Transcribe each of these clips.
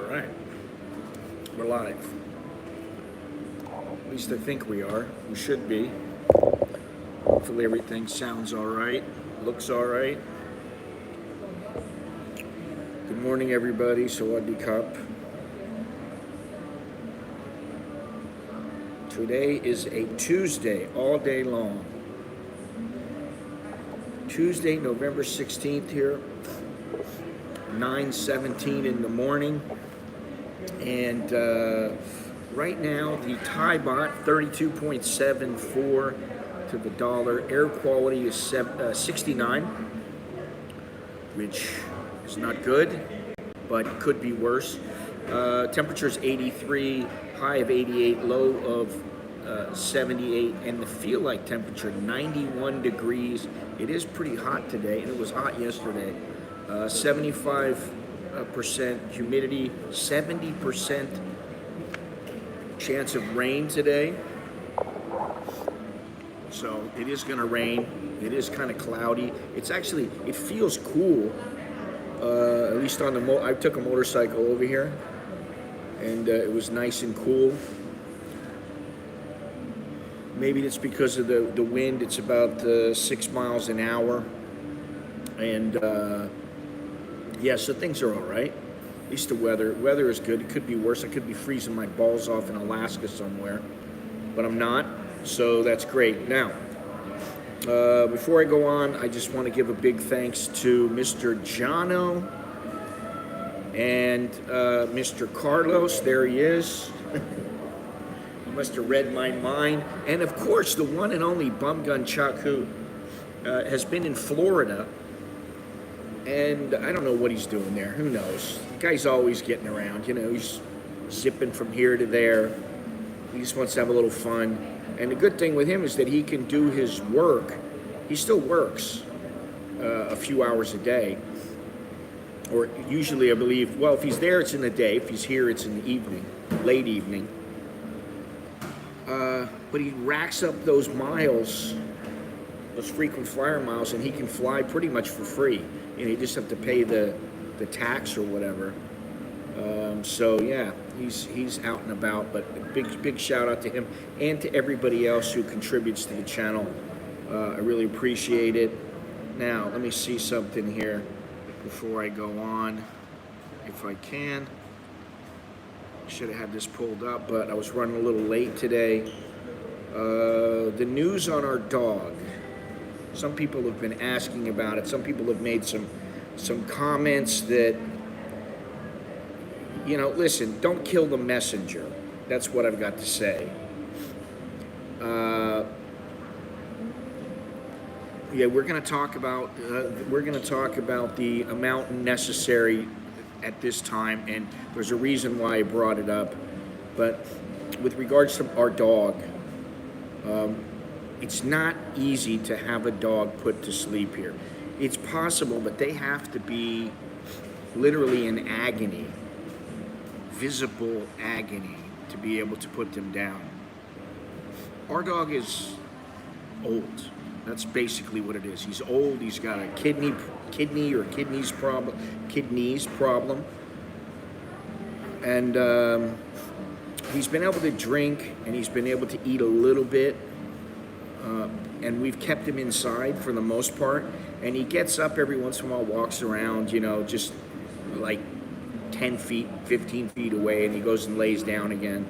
right. We're live. At least I think we are. We should be. Hopefully everything sounds all right, looks all right. Good morning, everybody. Sawadee Cup. Today is a Tuesday, all day long. Tuesday, November 16th here, 9:17 in the morning. And right now, the Thai baht, 32.74 to the dollar. Air quality is 69, which is not good, but could be worse. Temperature is 83, high of 88, low of 78, and the feel like temperature 91 degrees. It is pretty hot today, and it was hot yesterday. 75% humidity, 70% chance of rain today. So it is going to rain. It is kind of cloudy. It's actually, it feels cool. At least on the I took a motorcycle over here, and it was nice and cool. Maybe it's because of the wind. It's about 6 miles an hour, and yeah, so things are all right. At least the weather is good. It could be worse. I could be freezing my balls off in Alaska somewhere, but I'm not, so that's great. Now, before I go on, I just want to give a big thanks to Mr. Jono and Mr. Carlos. There he is. He must have read my mind. And of course, the one and only Bum Gun Chuck, who has been in Florida. And I don't know what he's doing there. Who knows? The guy's always getting around. You know, he's zipping from here to there. He just wants to have a little fun. And the good thing with him is that he can do his work. He still works a few hours a day. Or usually, I believe, well, if he's there, it's in the day. If he's here, it's in the evening, late evening. But he racks up those miles, those frequent flyer miles, and he can fly pretty much for free. You know, you just have to pay the tax or whatever. So yeah, he's out and about. But a big shout out to him and to everybody else who contributes to the channel. I really appreciate it. Now let me see something here before I go on, if I can. Should have had this pulled up, but I was running a little late today. The news on our dog. Some people have been asking about it. Some people have made some comments that, you know, listen, don't kill the messenger. That's what I've got to say. Yeah, we're going to talk about the amount necessary at this time, and there's a reason why I brought it up. But with regards to our dog, it's not easy to have a dog put to sleep here. It's possible, but they have to be literally in agony, visible agony, to be able to put them down. Our dog is old. That's basically what it is. He's old. He's got a kidneys problem, and he's been able to drink, and he's been able to eat a little bit, and we've kept him inside for the most part. And he gets up every once in a while, walks around, you know, just like 10 feet, 15 feet away, and he goes and lays down again.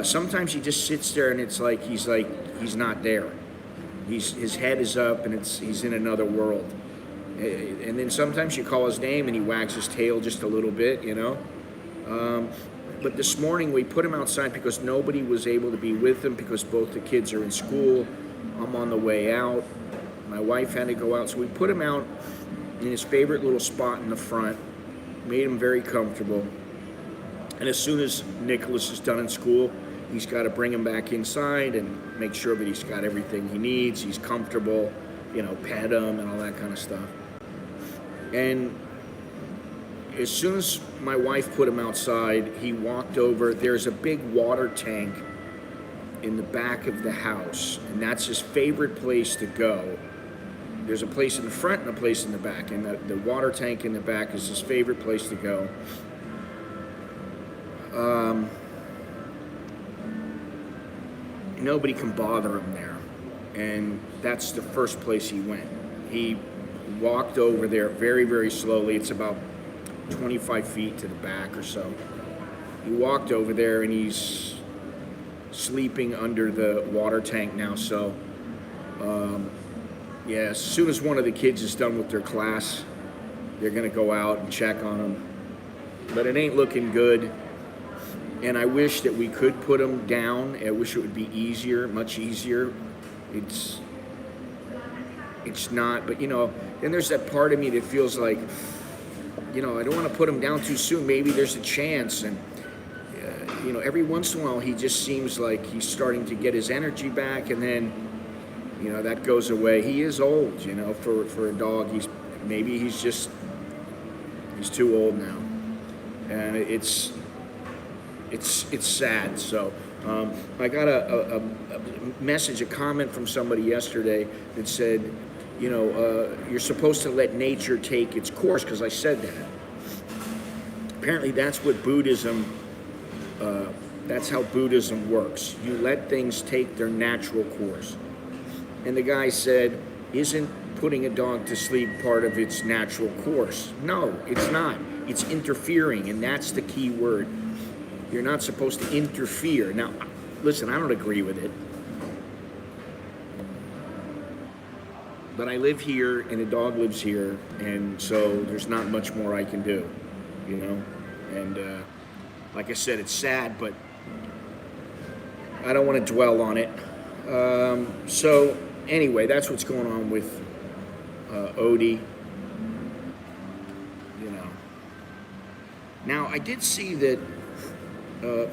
Sometimes he just sits there, and it's like he's not there. His head is up, and he's in another world. And then sometimes you call his name, and he wags his tail just a little bit, you know. But this morning we put him outside because nobody was able to be with him because both the kids are in school. I'm on the way out. My wife had to go out, so we put him out in his favorite little spot in the front, made him very comfortable. And as soon as Nicholas is done in school, he's got to bring him back inside and make sure that he's got everything he needs, he's comfortable, you know, pet him and all that kind of stuff. And as soon as my wife put him outside, he walked over. There's a big water tank in the back of the house, and that's his favorite place to go. There's a place in the front and a place in the back, and the water tank in the back is his favorite place to go. nobody can bother him there. And that's the first place he went. He walked over there very, very slowly. It's about 25 feet to the back or so. He walked over there and he's sleeping under the water tank now. So, yeah, as soon as one of the kids is done with their class, they're going to go out and check on him. But it ain't looking good. And I wish that we could put him down. I wish it would be easier, much easier. It's not, but then there's that part of me that feels like, I don't want to put him down too soon. Maybe there's a chance. And, every once in a while he just seems like he's starting to get his energy back, and then, that goes away. He is old, for a dog. He's too old now. And it's sad. So I got a message, a comment from somebody yesterday that said, you're supposed to let nature take its course, because I said that. Apparently that's what Buddhism, that's how Buddhism works. You let things take their natural course. And the guy said, isn't putting a dog to sleep part of its natural course? No, it's not. It's interfering, and that's the key word. You're not supposed to interfere. Now, listen, I don't agree with it. But I live here, and the dog lives here, and so there's not much more I can do, And like I said, it's sad, but I don't want to dwell on it. So anyway, that's what's going on with Odie. Now, I did see that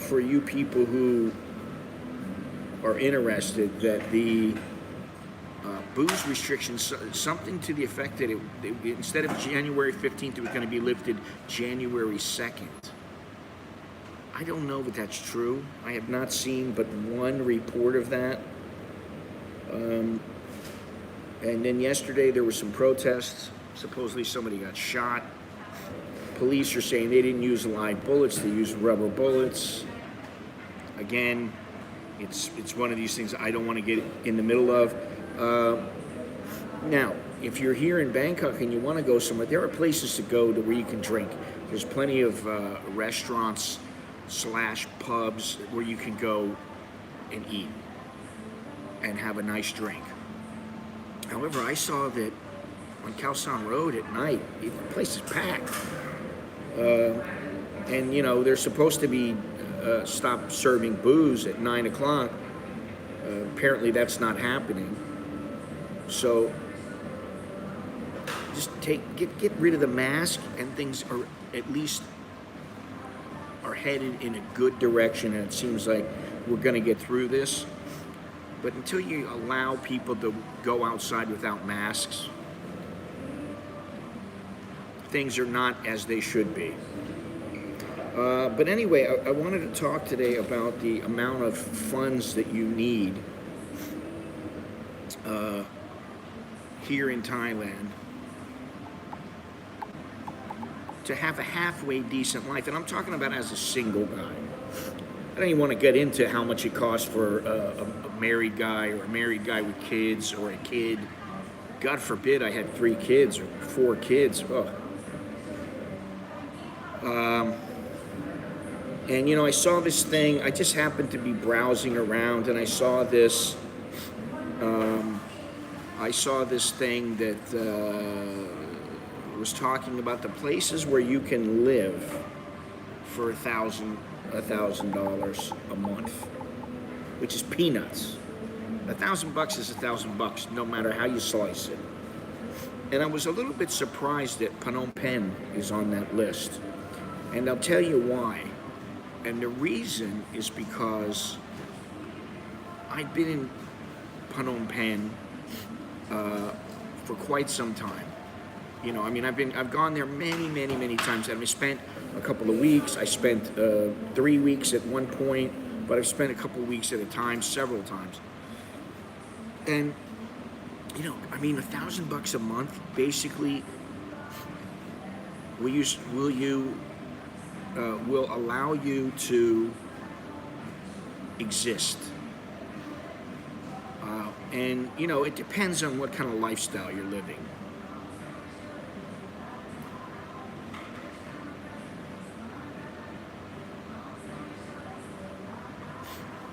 for you people who are interested, that the booze restrictions, something to the effect that it instead of January 15th, it was going to be lifted January 2nd. I don't know if that's true. I have not seen but one report of that. And then yesterday there were some protests. Supposedly somebody got shot. Police are saying they didn't use live bullets, they used rubber bullets. Again, it's one of these things I don't want to get in the middle of. Now, if you're here in Bangkok and you want to go somewhere, there are places to go to where you can drink. There's plenty of restaurants / pubs where you can go and eat and have a nice drink. However, I saw that on Khao San Road at night, the place is packed. And they're supposed to be stop serving booze at 9 o'clock. Apparently that's not happening. So just get rid of the mask, and things are at least are headed in a good direction, and it seems like we're going to get through this. But until you allow people to go outside without masks, things are not as they should be. But anyway, I wanted to talk today about the amount of funds that you need here in Thailand to have a halfway decent life. And I'm talking about as a single guy. I don't even want to get into how much it costs for a married guy or a married guy with kids or a kid. God forbid I had 3 kids or 4 kids. Oh. And I saw this thing. I just happened to be browsing around, and I saw this. Thing that was talking about the places where you can live for $1,000 a month, which is peanuts. $1,000 is $1,000, no matter how you slice it. And I was a little bit surprised that Phnom Penh is on that list, and I'll tell you why. And the reason is because I've been in Phnom Penh for quite some time. I've gone there many times. I spent a couple of weeks. I spent 3 weeks at one point, but I've spent a couple of weeks at a time, several times. And $1,000 a month, basically, will you will allow you to exist. And, you know, it depends on what kind of lifestyle you're living.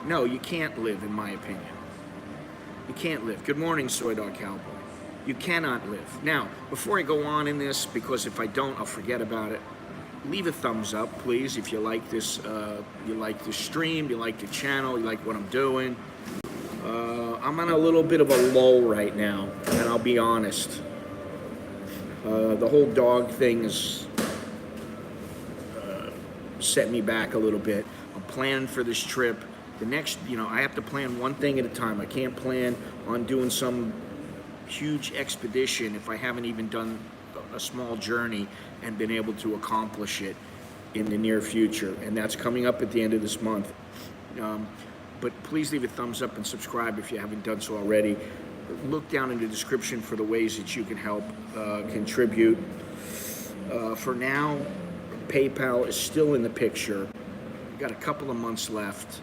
No, you can't live, in my opinion. You can't live. Good morning, Soy Dog Cowboy. You cannot live. Now, before I go on in this, because if I don't, I'll forget about it, leave a thumbs up, please, if you like this stream, you like the channel, you like what I'm doing. I'm on a little bit of a lull right now, and I'll be honest. The whole dog thing has set me back a little bit. I'm planning for this trip. The next, you know, I have to plan one thing at a time. I can't plan on doing some huge expedition if I haven't even done a small journey and been able to accomplish it in the near future. And that's coming up at the end of this month. But please leave a thumbs up and subscribe if you haven't done so already. Look down in the description for the ways that you can help contribute. For now, PayPal is still in the picture. We've got a couple of months left.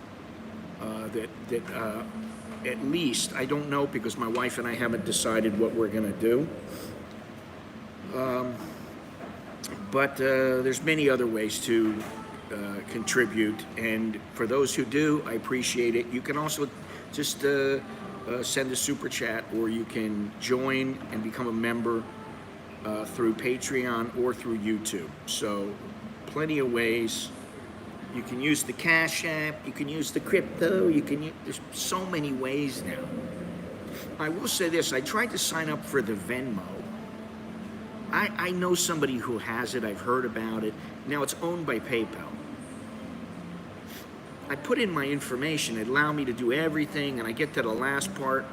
At least, I don't know because my wife and I haven't decided what we're going to do. But there's many other ways to contribute, and for those who do, I appreciate it. You can also just send a super chat, or you can join and become a member through Patreon or through YouTube. So plenty of ways. You can use the Cash App, you can use the crypto, there's so many ways now. I will say this, I tried to sign up for the Venmo. I know somebody who has it, I've heard about it. Now it's owned by PayPal. I put in my information, it allowed me to do everything, and I get to the last part,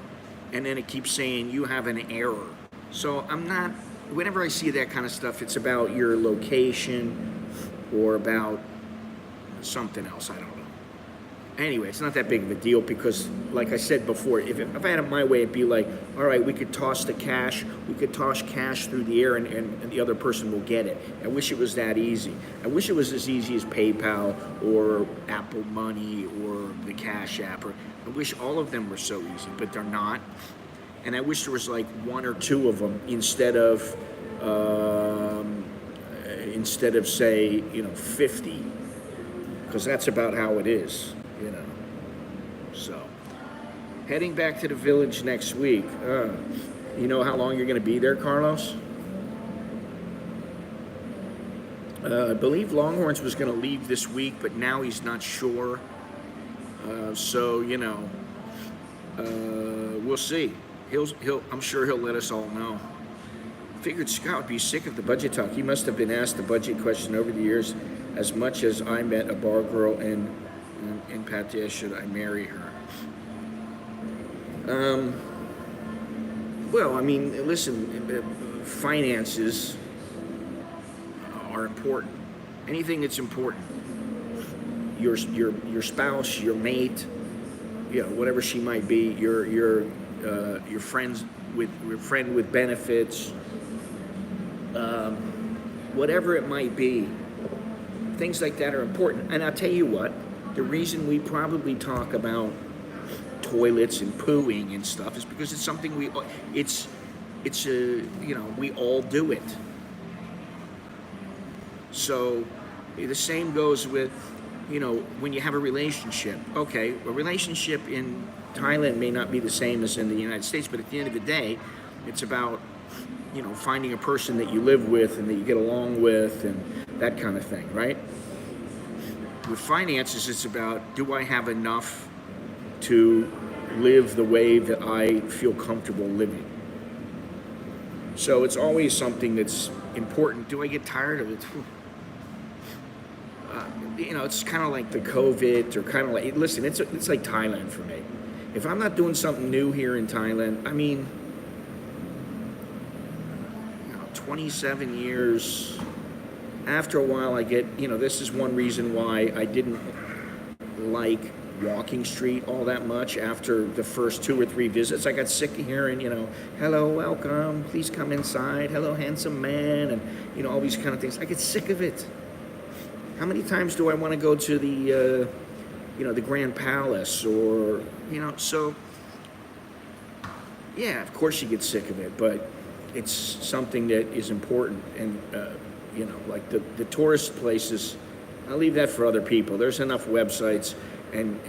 and then it keeps saying you have an error. So I'm not, whenever I see that kind of stuff, it's about your location or about something else, I don't know. Anyway, it's not that big of a deal because, like I said before, if I had it my way, it'd be like, all right, we could toss cash through the air and the other person will get it. I wish it was that easy. I wish it was as easy as PayPal or Apple Money or the Cash App. I wish all of them were so easy, but they're not. And I wish there was like one or two of them instead of say, 50. Because that's about how it is, So, heading back to the village next week. You know how long you're going to be there, Carlos? I believe Longhorns was going to leave this week, but now he's not sure. So, we'll see. I'm sure he'll let us all know. Figured Scott would be sick of the budget talk. He must have been asked the budget question over the years as much as I met a bar girl in Pattaya, should I marry her? Well, I mean, listen, finances are important. Anything that's important. Your spouse, your mate, whatever she might be, your friend with benefits, whatever it might be. Things like that are important. And I'll tell you what, the reason we probably talk about toilets and pooing and stuff is because it's something we all do it. So the same goes with, when you have a relationship. Okay, a relationship in Thailand may not be the same as in the United States, but at the end of the day, it's about, finding a person that you live with and that you get along with and that kind of thing, right? With finances, it's about, do I have enough to live the way that I feel comfortable living? So it's always something that's important. Do I get tired of it? It's kind of like the COVID, or kind of like, listen, it's like Thailand for me. If I'm not doing something new here in Thailand, 27 years, after a while I get, this is one reason why I didn't like walking street all that much after the first 2 or 3 visits. I got sick of hearing, hello, welcome, please come inside, hello, handsome man, and, all these kind of things. I get sick of it. How many times do I want to go to the, the Grand Palace, or, so, yeah, of course you get sick of it, but it's something that is important. And, like the tourist places, I'll leave that for other people. There's enough websites and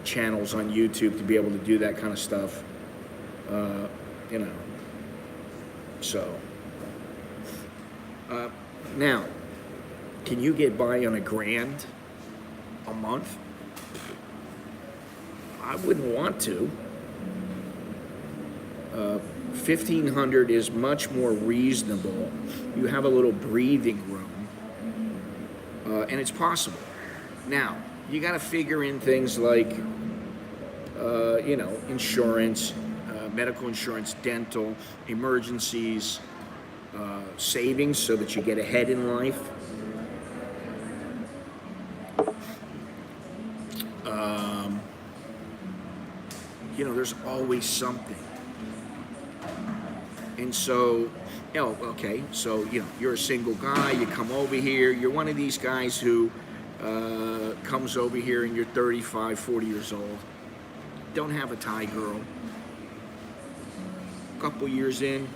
channels on YouTube to be able to do that kind of stuff, so. Now, can you get by on $1,000 a month? I wouldn't want to. 1,500 is much more reasonable. You have a little breathing room, and it's possible. Now, you got to figure in things like, insurance, medical insurance, dental, emergencies, savings so that you get ahead in life. There's always something. And so, okay, so, you're a single guy, you come over here, you're one of these guys who comes over here and you're 35, 40 years old, don't have a Thai girl. A couple years in,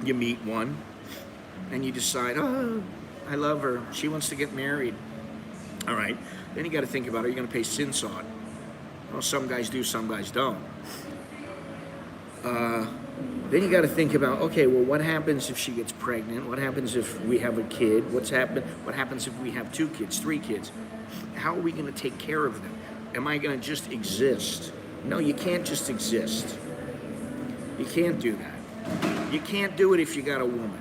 you meet one, and you decide, oh, I love her, she wants to get married. All right, then you got to think about, are you going to pay sin sod? Well, some guys do, some guys don't. Then you got to think about, okay, well, what happens if she gets pregnant? What happens if we have a kid? What happens if we have 2 kids, 3 kids? How are we going to take care of them? Am I going to just exist? No, you can't just exist. You can't do that. You can't do it if you got a woman.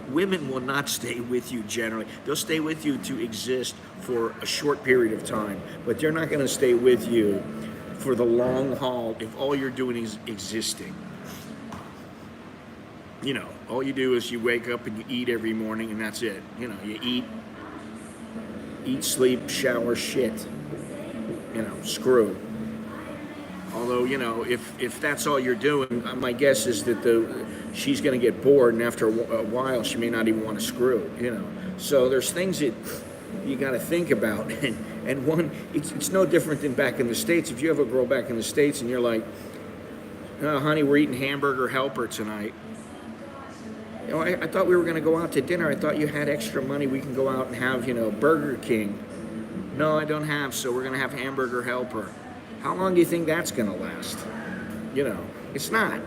Women will not stay with you generally. They'll stay with you to exist for a short period of time, but they're not going to stay with you for the long haul if all you're doing is existing. All you do is you wake up and you eat every morning, and that's it. You eat, sleep, shower, shit. Screw. Although, if that's all you're doing, my guess is that she's going to get bored, and after a while, she may not even want to screw, So there's things that you got to think about. And one, it's no different than back in the States. If you have a girl back in the States and you're like, oh, honey, we're eating hamburger helper tonight. I thought we were going to go out to dinner. I thought you had extra money. We can go out and have, Burger King. No, I don't have, so we're going to have hamburger helper. How long do you think that's going to last? It's not.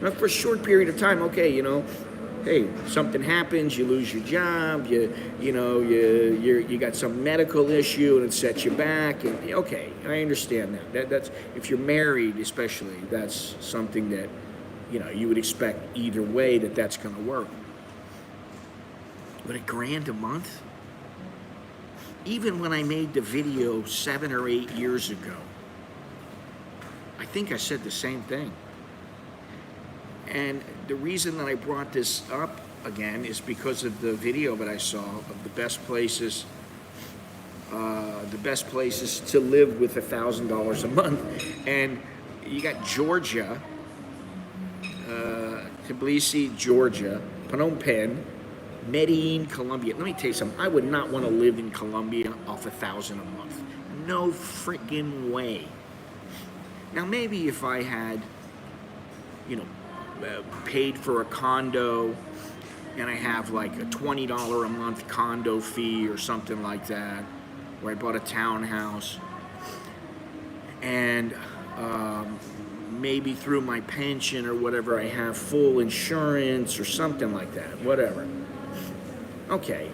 Not for a short period of time. Okay, hey, something happens, you lose your job, you got some medical issue and it sets you back, and okay, I understand that. That's if you're married, especially, that's something that you would expect either way that's going to work. But $1,000 a month? Even when I made the video 7 or 8 years ago, I think I said the same thing. And the reason that I brought this up again is because of the video that I saw of the best places to live with $1,000 a month. And you got Georgia, Tbilisi, Georgia, Phnom Penh, Medellin, Colombia. Let me tell you something. I would not want to live in Colombia off $1,000 a month. No freaking way. Now maybe if I had, paid for a condo, and I have like a $20 a month condo fee or something like that, where I bought a townhouse, and maybe through my pension or whatever I have full insurance or something like that, whatever. Okay,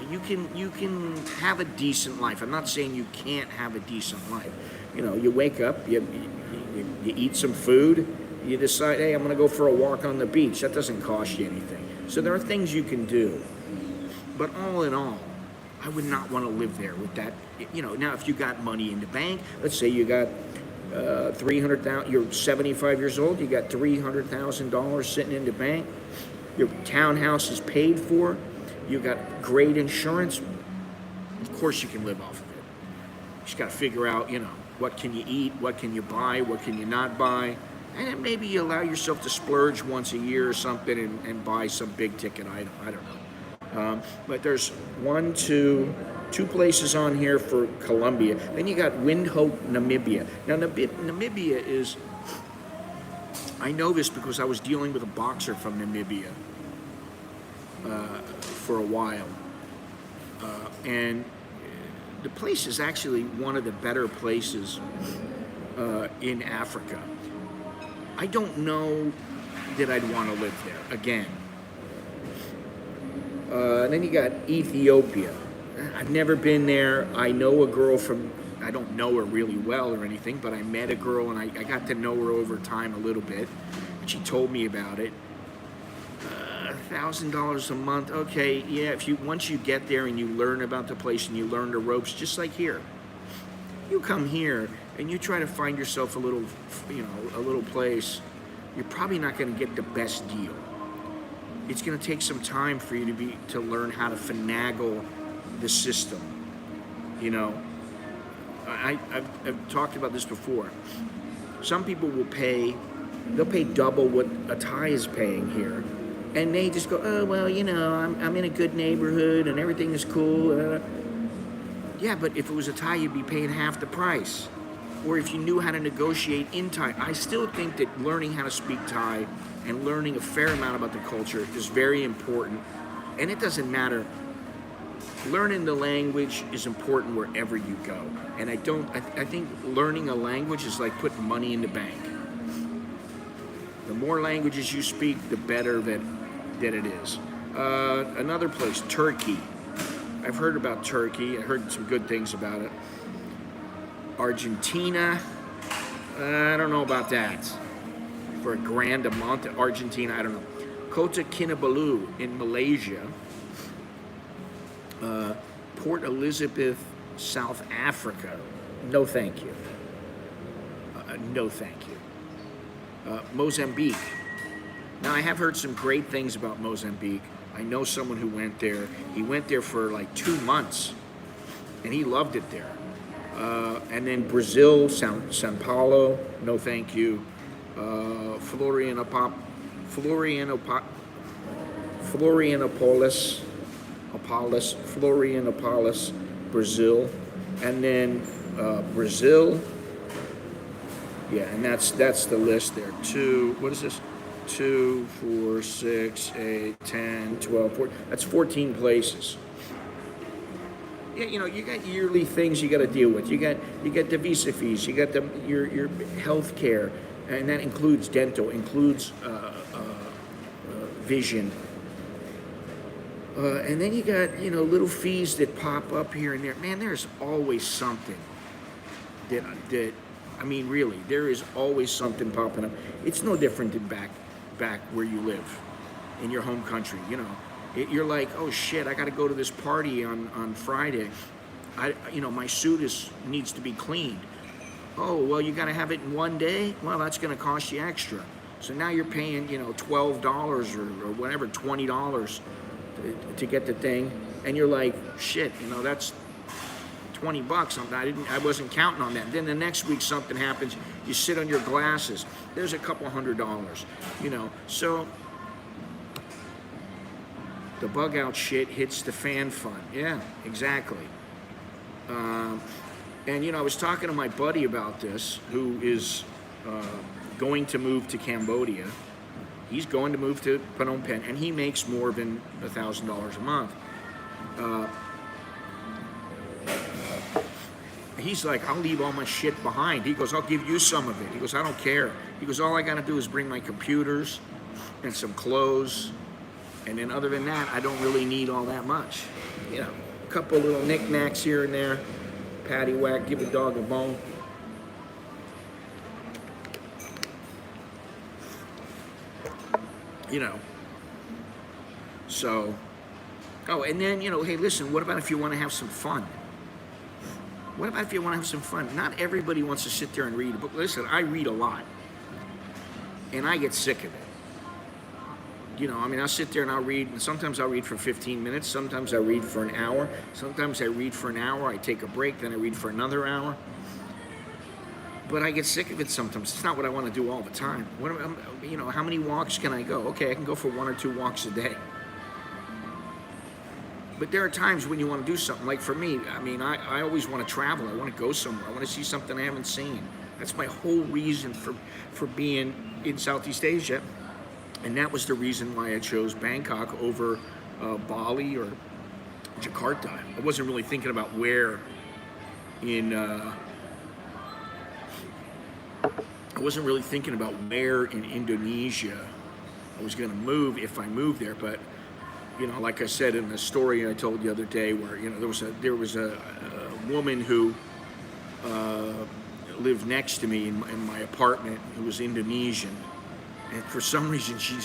you can have a decent life. I'm not saying you can't have a decent life. You wake up, you eat some food, you decide, hey, I'm going to go for a walk on the beach. That doesn't cost you anything. So there are things you can do. But all in all, I would not want to live there with that. Now if you got money in the bank, let's say you got $300,000, you're 75 years old, you got $300,000 sitting in the bank, your townhouse is paid for, you got great insurance, of course you can live off of it. You just got to figure out, what can you eat, what can you buy, what can you not buy. And then maybe you allow yourself to splurge once a year or something and buy some big ticket item. I don't know. But there's two places on here for Colombia. Then you got Windhoek, Namibia. Now, Namibia is, I know this because I was dealing with a boxer from Namibia for a while. And the place is actually one of the better places in Africa. I don't know that I'd want to live there again. Then you got Ethiopia. I've never been there. I know a girl from, I don't know her really well or anything, but I met a girl and I got to know her over time a little bit. And she told me about it. $1,000 a month. Okay, yeah, once you get there and you learn about the place and you learn the ropes, just like here. You come here and you try to find yourself a little place, you're probably not going to get the best deal. It's going to take some time for you to learn how to finagle the system. I've talked about this before. Some people they'll pay double what a Thai is paying here, and they just go, oh well, I'm in a good neighborhood and everything is cool. Yeah, but if it was a Thai, you'd be paying half the price. Or if you knew how to negotiate in Thai. I still think that learning how to speak Thai and learning a fair amount about the culture is very important. And it doesn't matter. Learning the language is important wherever you go. And I think learning a language is like putting money in the bank. The more languages you speak, the better that it is. Another place, Turkey. I've heard about Turkey. I heard some good things about it. Argentina, I don't know about that. For $1,000 a month, Argentina, I don't know. Kota Kinabalu in Malaysia. Port Elizabeth, South Africa. No thank you. No thank you. Mozambique. Now, I have heard some great things about Mozambique. I know someone who went there. He went there for like 2 months, and he loved it there. And then Brazil, Sao Paulo, no thank you. Florianopolis, Brazil, and then Brazil. Yeah, and that's the list there. What is this? 2, 4, 6, 8, 10, 12, 14. That's 14 places. Yeah, you got yearly things you got to deal with. You got the visa fees. You got your health care, and that includes dental, includes vision. And then you got little fees that pop up here and there. Man, there's always something that I mean, really, there is always something popping up. It's no different than back where you live, in your home country. You're like, oh shit, I got to go to this party on Friday. My suit needs to be cleaned. Oh, well, you got to have it in 1 day? Well, that's going to cost you extra. So now you're paying, $12 or whatever, $20 to get the thing. And you're like, shit, that's $20. I wasn't counting on that. Then the next week something happens. You sit on your glasses. There's a couple $100, So the bug out shit hits the fan fund. Yeah, exactly. And I was talking to my buddy about this, who is going to move to Cambodia. He's going to move to Phnom Penh, and he makes more than $1,000 a month. He's like, I'll leave all my shit behind. He goes, I'll give you some of it. He goes, I don't care. He goes, all I got to do is bring my computers and some clothes. And then other than that, I don't really need all that much. A couple little knickknacks here and there. Patty whack, give a dog a bone. So, and then, hey, listen, what about if you want to have some fun? What about if you want to have some fun? Not everybody wants to sit there and read a book. Listen, I read a lot, and I get sick of it. I'll sit there and I'll read, and sometimes I'll read for 15 minutes, sometimes I read for an hour, sometimes I read for an hour, I take a break, then I read for another hour. but I get sick of it sometimes. It's not what I want to do all the time. You know, how many walks can I go? Okay, I can go for 1 or 2 walks a day. But there are times when you want to do something. Like for me, I mean, I always want to travel. I want to go somewhere. I want to see something I haven't seen. That's my whole reason for being in Southeast Asia. And that was the reason why I chose Bangkok over Bali or Jakarta. I wasn't really thinking about where in Indonesia I was going to move if I moved there. But you know, like I said in the story I told the other day, where you know there was a woman who lived next to me in my apartment who was Indonesian, and for some reason she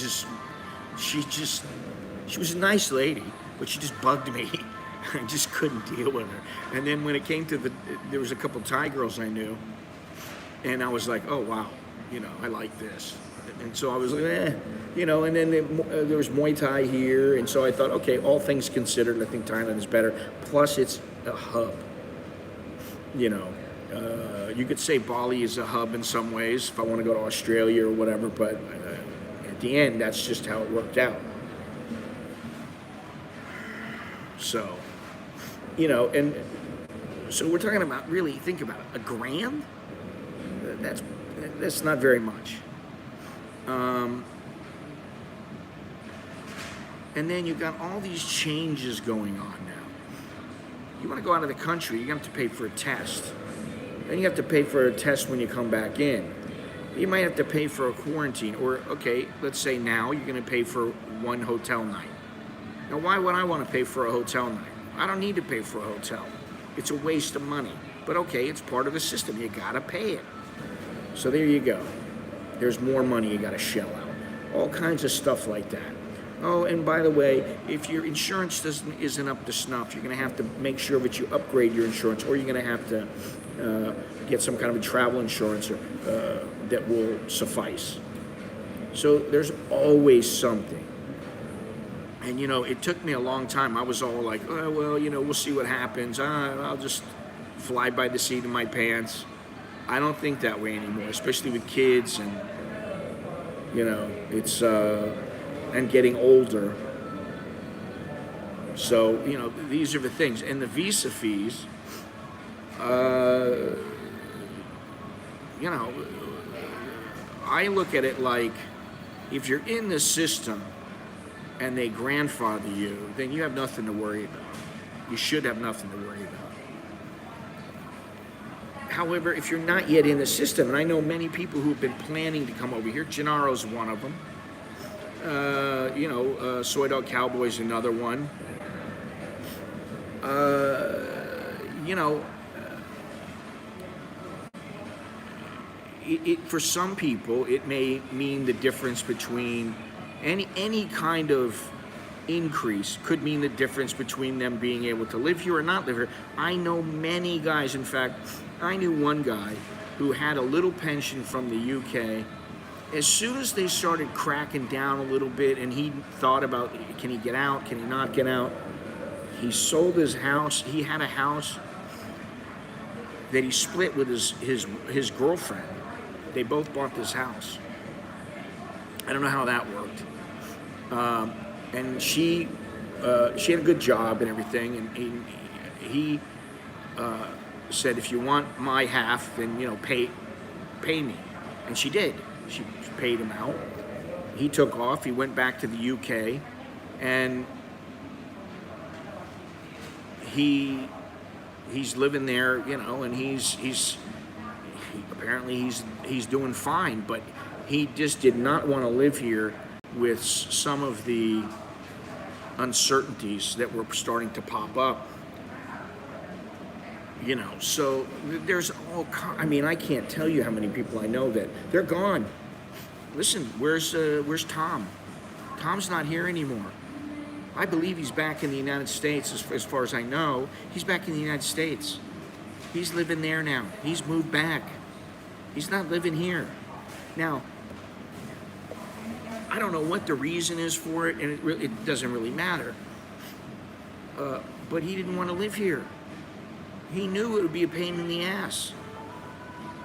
was a nice lady, but she just bugged me. I just couldn't deal with her. And then when it came to there was a couple Thai girls I knew, and I was like, oh wow, you know, I like this. And so I was like, you know, and then there was Muay Thai here, and so I thought, okay, all things considered, I think Thailand is better. Plus, it's a hub. You know, you could say Bali is a hub in some ways if I want to go to Australia or whatever, but at the end, that's just how it worked out. So, you know, and so we're talking about, really, think about it, $1,000? That's not very much. And then you've got all these changes going on now. You want to go out of the country, you have to pay for a test. Then you have to pay for a test when you come back in. You might have to pay for a quarantine, or okay, let's say now you're going to pay for 1 hotel night. Now, why would I want to pay for a hotel night? I don't need to pay for a hotel. It's a waste of money. But okay, it's part of the system. You got to pay it. So there you go. There's more money you got to shell out. All kinds of stuff like that. Oh, and by the way, if your insurance isn't up to snuff, you're going to have to make sure that you upgrade your insurance, or you're going to have to get some kind of a travel insurance that will suffice. So there's always something. And, you know, it took me a long time. I was all like, oh, well, you know, we'll see what happens. I'll just fly by the seat of my pants. I don't think that way anymore, especially with kids and, you know, it's, and getting older. So, you know, these are the things. And the visa fees, you know, I look at it like, if you're in the system and they grandfather you, then you have nothing to worry about. You should have nothing to worry about. However, if you're not yet in the system, and I know many people who've been planning to come over here, Gennaro's one of them. You know, Soy Dog Cowboy's another one. You know, for some people, it may mean the difference between any kind of increase could mean the difference between them being able to live here or not live here. I know many guys, in fact, I knew one guy who had a little pension from the UK. As soon as they started cracking down a little bit and he thought about, can he get out, can he not get out, he sold his house. He had a house that he split with his girlfriend. They both bought this house. I don't know how that worked. And she had a good job and everything, and he said, if you want my half, then, you know, pay me. And she did. She paid him out. He took off. He went back to the UK, and he's living there, you know, and he's apparently he's doing fine, but he just did not want to live here with some of the uncertainties that were starting to pop up. You know, so there's all I mean, I can't tell you how many people I know that they're gone. Listen, where's Tom? Tom's not here anymore. I believe he's back in the United States, as far as I know. He's back in the United States. He's living there now. He's moved back. He's not living here. Now, I don't know what the reason is for it, and it doesn't really matter. But he didn't want to live here. He knew it would be a pain in the ass.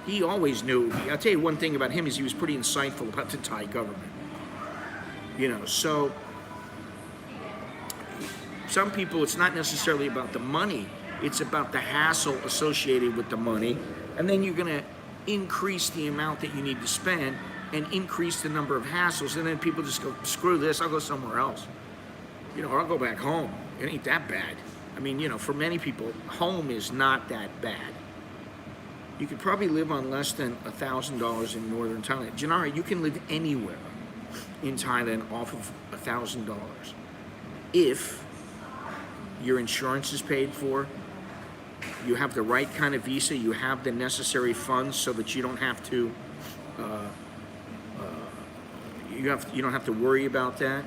He always knew. I'll tell you one thing about him is he was pretty insightful about the Thai government. So some people, it's not necessarily about the money, it's about the hassle associated with the money, and then you're going to increase the amount that you need to spend and increase the number of hassles, and then people just go, screw this, I'll go somewhere else. Or I'll go back home. It ain't that bad. I mean, for many people, home is not that bad. You could probably live on less than $1,000 in northern Thailand. Janara, you can live anywhere in Thailand off of $1,000 if your insurance is paid for, you have the right kind of visa, you have the necessary funds so that you don't have to you don't have to worry about that.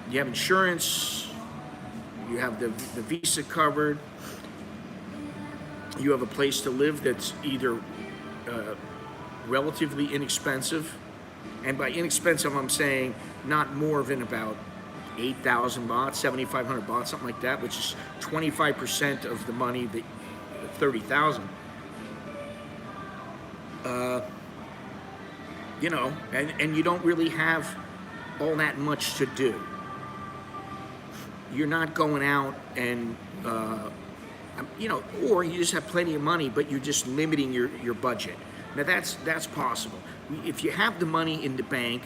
You have insurance, you have the visa covered, you have a place to live that's either relatively inexpensive, and by inexpensive I'm saying not more than about 8,000 baht, 7,500 baht, something like that, which is 25% of the money, that 30,000. And you don't really have all that much to do. You're not going out and, or you just have plenty of money, but you're just limiting your budget. Now that's possible. If you have the money in the bank,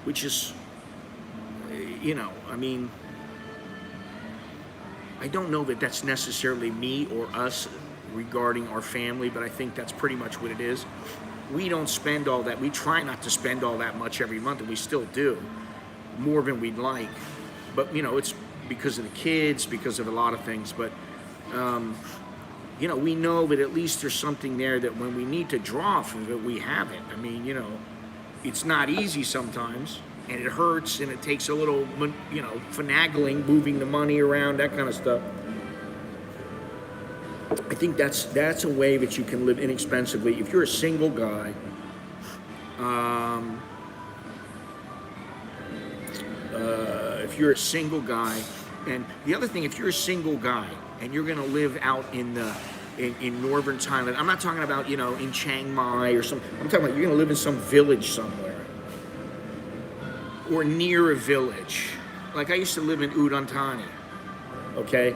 which is, I don't know that that's necessarily me or us regarding our family, but I think that's pretty much what it is. We don't spend all that. We try not to spend all that much every month, and we still do, more than we'd like. But, it's because of the kids, because of a lot of things. But, we know that at least there's something there that when we need to draw from it, we have it. I mean, it's not easy sometimes, and it hurts, and it takes a little, finagling, moving the money around, that kind of stuff. I think that's a way that you can live inexpensively. If you're a single guy, and the other thing, if you're a single guy and you're going to live out in northern Thailand, I'm not talking about in Chiang Mai or something. I'm talking about you're going to live in some village somewhere or near a village. Like I used to live in Udon Thani. Okay,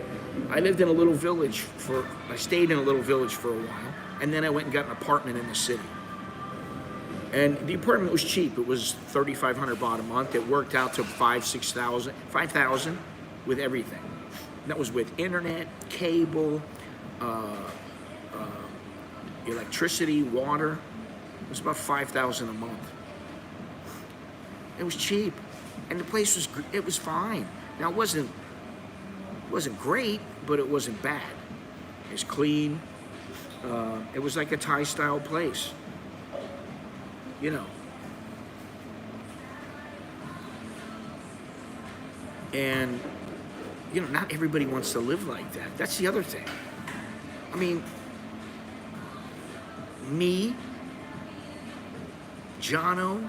I lived in a little village I stayed in a little village for a while, and then I went and got an apartment in the city. And the apartment was cheap. It was 3,500 baht a month. It worked out to 5,000 with everything. That was with internet, cable, electricity, water. It was about 5,000 a month. It was cheap, and the place was fine. Now it wasn't great, but it wasn't bad. It was clean. It was like a Thai-style place. And, not everybody wants to live like that. That's the other thing. I mean, me, Jono,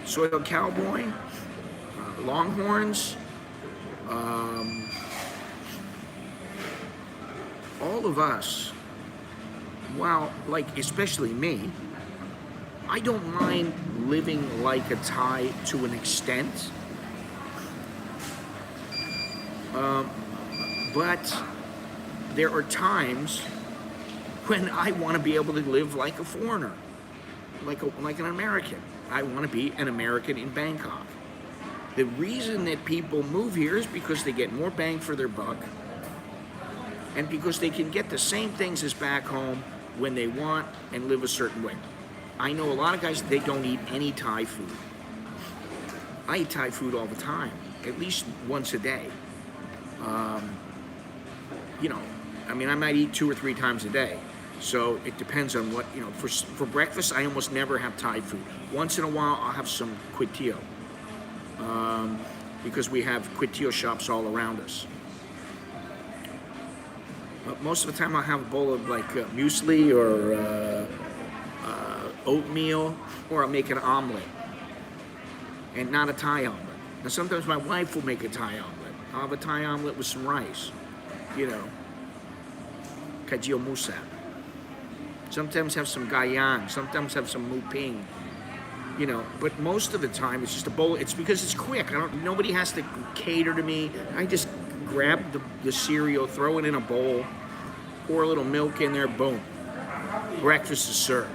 Soil Cowboy, Longhorns, all of us, especially me, I don't mind living like a Thai to an extent, but there are times when I want to be able to live like a foreigner, like an American. I want to be an American in Bangkok. The reason that people move here is because they get more bang for their buck, and because they can get the same things as back home when they want and live a certain way. I know a lot of guys, they don't eat any Thai food. I eat Thai food all the time, at least once a day. I might eat 2 or 3 times a day. So it depends on what, for breakfast, I almost never have Thai food. Once in a while, I'll have some kway teow. Because we have kway teow shops all around us. But most of the time I'll have a bowl of muesli or oatmeal, or I'll make an omelet. And not a Thai omelet. Now sometimes my wife will make a Thai omelet. I'll have a Thai omelet with some rice, kajio musap. Sometimes have some gayang, sometimes have some muping, you know, but most of the time it's just a bowl. It's because it's quick. Nobody has to cater to me. I just grab the cereal, throw it in a bowl, pour a little milk in there, boom. Breakfast is served.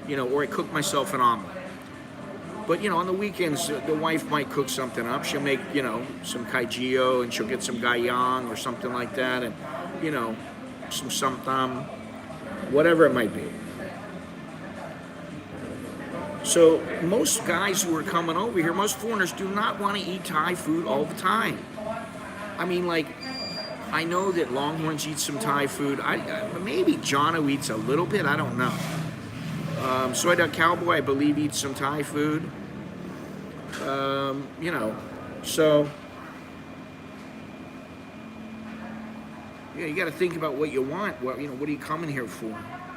You know, or I cook myself an omelet. But, you know, on the weekends, the wife might cook something up. She'll make, you know, some kaijio, and she'll get some gayang or something like that, and, you know, some samtam, whatever it might be. So most guys who are coming over here, most foreigners, do not want to eat Thai food all the time. I mean, like, I know that Longhorns eat some Thai food. Maybe Jono eats a little bit. I don't know. Soy Duck Cowboy, I believe, eats some Thai food. You know, so yeah, you got to think about what you want. Well, you know, what are you coming here for?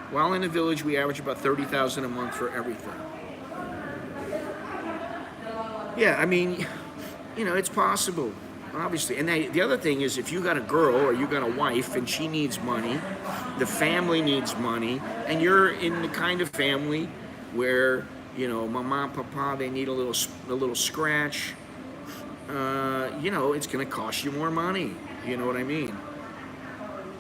While in the village, we average about $30,000 a month for everything. Yeah, I mean, you know, it's possible, obviously. And the other thing is, if you got a girl or you got a wife and she needs money, the family needs money, and you're in the kind of family where, you know, mama, papa, they need a little scratch, you know, it's going to cost you more money. You know what I mean?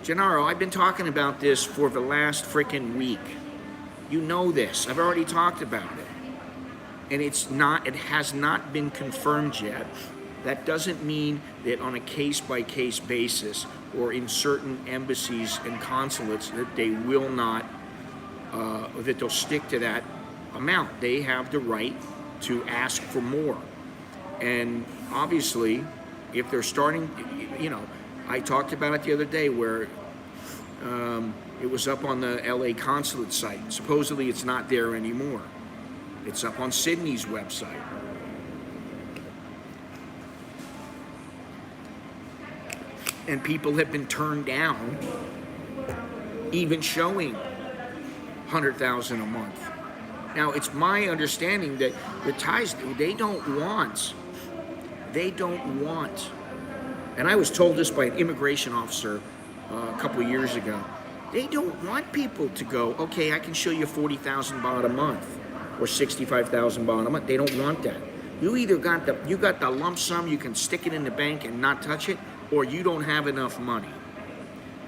Gennaro, I've been talking about this for the last freaking week. You know this. I've already talked about it. And it has not been confirmed yet. That doesn't mean that on a case-by-case basis or in certain embassies and consulates that they will not, that they'll stick to that amount. They have the right to ask for more. And obviously, if they're starting, you know, I talked about it the other day where it was up on the LA consulate site. Supposedly it's not there anymore. It's up on Sydney's website. And people have been turned down, even showing $100,000 a month. Now, it's my understanding that the Thais, they don't want, and I was told this by an immigration officer a couple of years ago, they don't want people to go, okay, I can show you 40,000 baht a month or 65,000 baht a month. They don't want that. You either got the lump sum, you can stick it in the bank and not touch it, or you don't have enough money.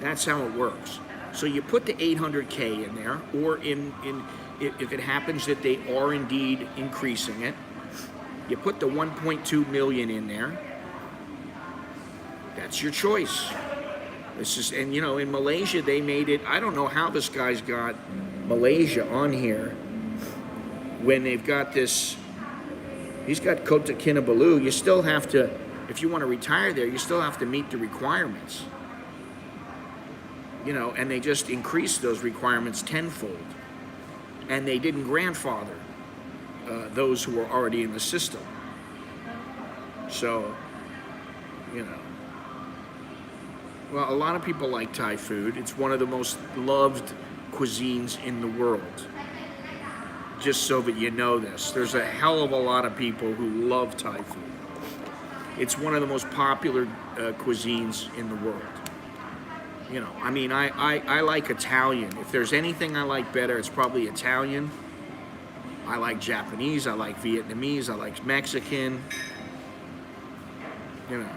That's how it works. So you put the 800K in there, or if it happens that they are indeed increasing it, you put the 1.2 million in there. That's your choice. This is, and you know, in Malaysia they made it. I don't know how this guy's got Malaysia on here when they've got this. He's got Kota Kinabalu. You still have to, if you want to retire there, you still have to meet the requirements. You know, and they just increased those requirements tenfold. And they didn't grandfather those who were already in the system. So, you know. Well, a lot of people like Thai food. It's one of the most loved cuisines in the world. Just so that you know this. There's a hell of a lot of people who love Thai food. It's one of the most popular cuisines in the world. You know, I mean, I like Italian. If there's anything I like better, it's probably Italian. I like Japanese, I like Vietnamese, I like Mexican. You know.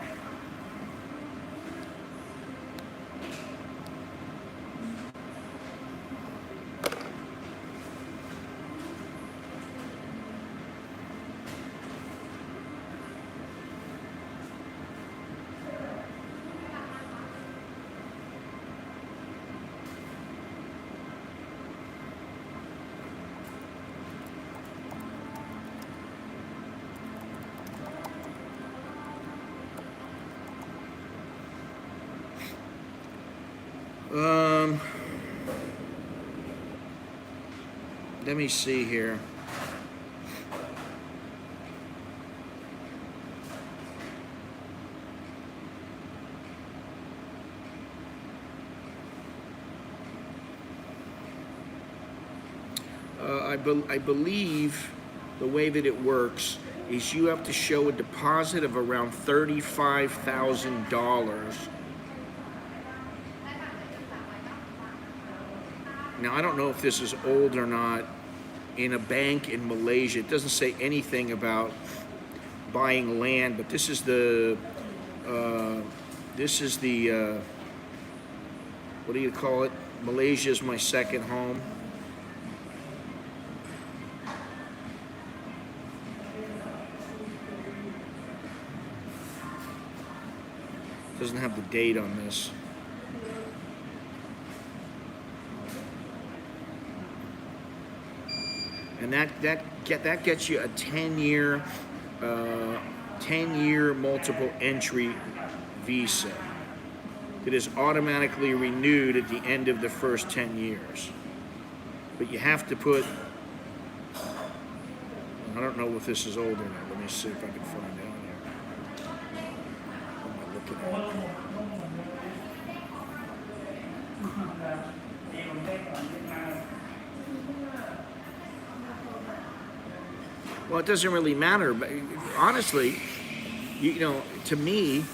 Let me see here. I believe the way that it works is you have to show a deposit of around $35,000 Now, I don't know if this is old or not. In a bank in Malaysia, it doesn't say anything about buying land, but this is the what do you call it? Malaysia is my second home. Doesn't have the date on this. And that gets you a 10-year multiple entry visa. It is automatically renewed at the end of the first 10 years. But you have to put, I don't know if this is old or not. Let me see if I can find out here. What am I looking at? Well, it doesn't really matter, but honestly, you know, to me,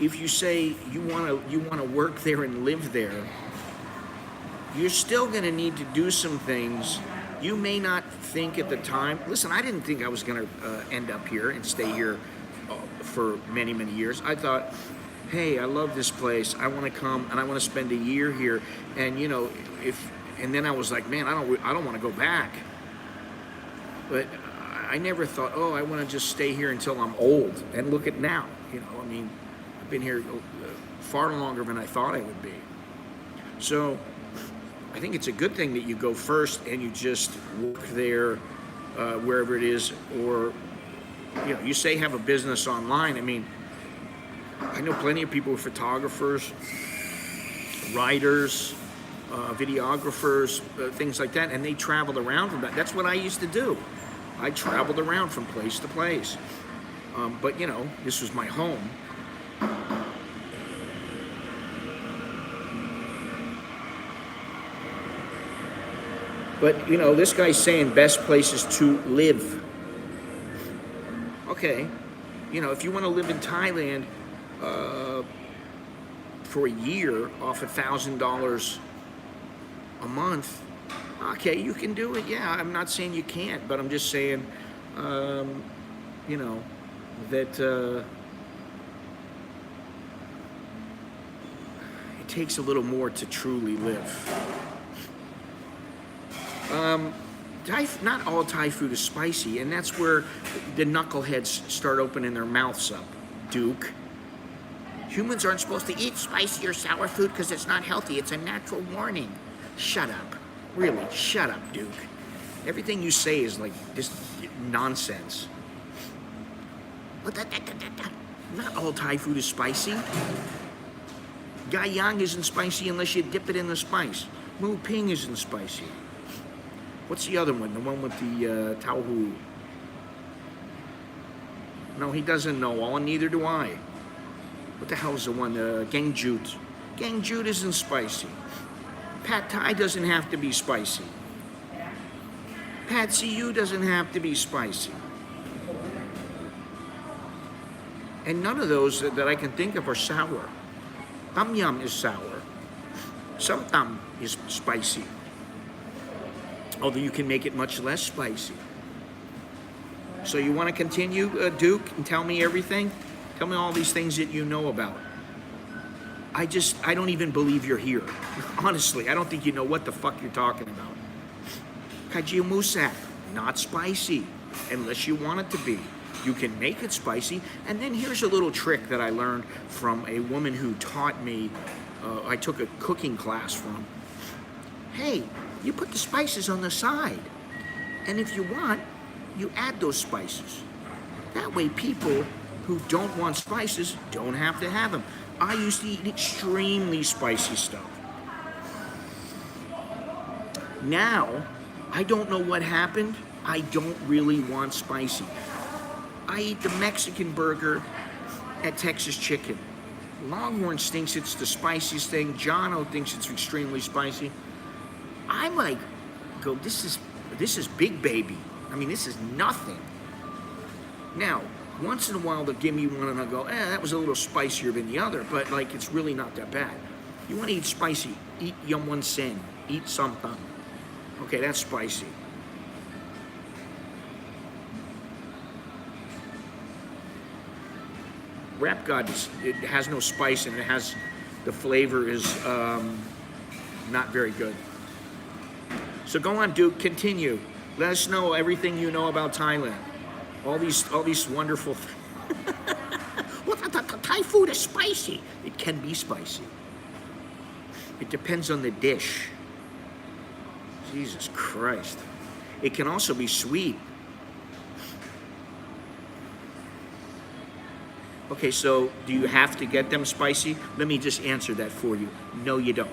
if you say you want to work there and live there, you're still going to need to do some things. You may not think at the time. Listen, I didn't think I was going to end up here and stay here for many, many years. I thought, hey, I love this place. I want to come and I want to spend a year here. And you know, and then I was like, man, I don't want to go back. But I never thought, oh, I want to just stay here until I'm old. And look at now, you know, I mean, I've been here far longer than I thought I would be. So I think it's a good thing that you go first and you just work there, wherever it is, or, you know, you say have a business online. I mean, I know plenty of people, photographers, writers, videographers, things like that, and they travel around from that. That's what I used to do. I traveled around from place to place. But, you know, this was my home. But, you know, this guy's saying best places to live. Okay. You know, if you want to live in Thailand for a year off $1,000 a month, okay, you can do it. Yeah, I'm not saying you can't, but I'm just saying, you know, that it takes a little more to truly live. Not all Thai food is spicy, and that's where the knuckleheads start opening their mouths up, Duke. Humans aren't supposed to eat spicy or sour food because it's not healthy. It's a natural warning. Shut up. Really, shut up, Duke. Everything you say is like just nonsense. Not all Thai food is spicy. Gai Yang isn't spicy unless you dip it in the spice. Mu Ping isn't spicy. What's the other one? The one with the Tao Hu? No, he doesn't know all, and neither do I. What the hell is the one? Gang Jute. Gang Jute isn't spicy. Pad Thai doesn't have to be spicy. Pad See Ew doesn't have to be spicy. And none of those that I can think of are sour. Tam Yum is sour. Sam Tam is spicy. Although you can make it much less spicy. So you want to continue, Duke, and tell me everything? Tell me all these things that you know about. I don't even believe you're here. Honestly, I don't think you know what the fuck you're talking about. Kajiu Musak, not spicy, unless you want it to be. You can make it spicy. And then here's a little trick that I learned from a woman who taught me, I took a cooking class from. Hey, you put the spices on the side. And if you want, you add those spices. That way people who don't want spices don't have to have them. I used to eat extremely spicy stuff. Now, I don't know what happened. I don't really want spicy. I eat the Mexican burger at Texas Chicken. Longhorn thinks it's the spiciest thing. Jono thinks it's extremely spicy. I might go, this is big baby. I mean, this is nothing. Now, once in a while they'll give me one and I'll go, that was a little spicier than the other, but like it's really not that bad. You want to eat spicy, eat Yum One Sen. Eat something. Okay, that's spicy. Rap God, it has no spice and it has, the flavor is not very good. So go on, Duke, continue. Let us know everything you know about Thailand. All these wonderful well, Thai food is spicy. It can be spicy. It depends on the dish. Jesus Christ. It can also be sweet. Okay, so do you have to get them spicy? Let me just answer that for you. No, you don't.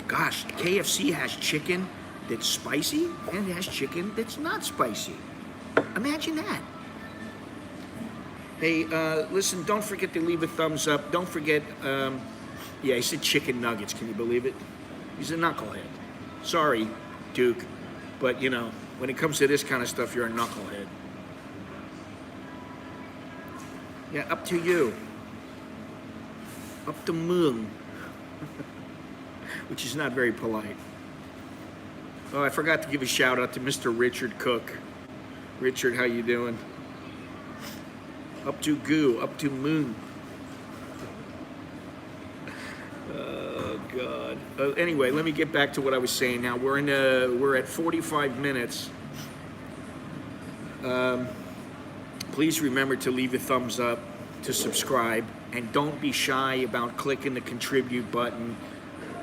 Gosh, KFC has chicken that's spicy and it has chicken that's not spicy. Imagine that. Hey, listen, don't forget to leave a thumbs up. Don't forget, yeah, he said chicken nuggets. Can you believe it? He's a knucklehead. Sorry, Duke. But, you know, when it comes to this kind of stuff, you're a knucklehead. Yeah, up to you. Up to moon. Which is not very polite. Oh, I forgot to give a shout out to Mr. Richard Cook. Richard, how you doing? Up to goo, up to moon. Oh God. Anyway, let me get back to what I was saying. Now we're at 45 minutes. Please remember to leave a thumbs up, to subscribe, and don't be shy about clicking the contribute button.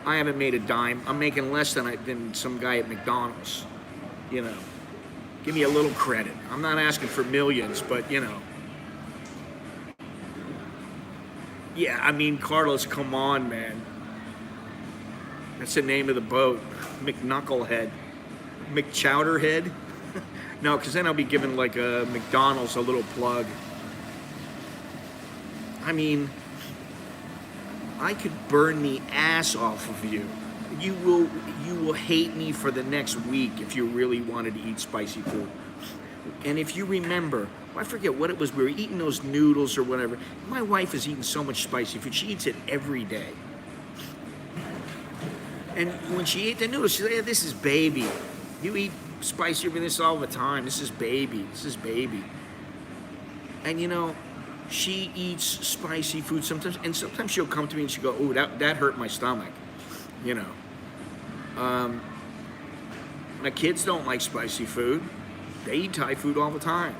I haven't made a dime. I'm making less than some guy at McDonald's. You know, give me a little credit. I'm not asking for millions, but you know. Yeah, I mean, Carlos, come on, man. That's the name of the boat. McKnucklehead. McChowderhead? No, because then I'll be giving like a McDonald's a little plug. I mean, I could burn the ass off of you. You will hate me for the next week if you really wanted to eat spicy food. And if you remember, I forget what it was, we were eating those noodles or whatever. My wife is eating so much spicy food. She eats it every day. And when she ate the noodles, she said, yeah, this is baby. You eat spicy with this all the time. This is baby. This is baby. And you know, she eats spicy food sometimes, and sometimes she'll come to me and she'll go, oh, that hurt my stomach. You know. My kids don't like spicy food. They eat Thai food all the time.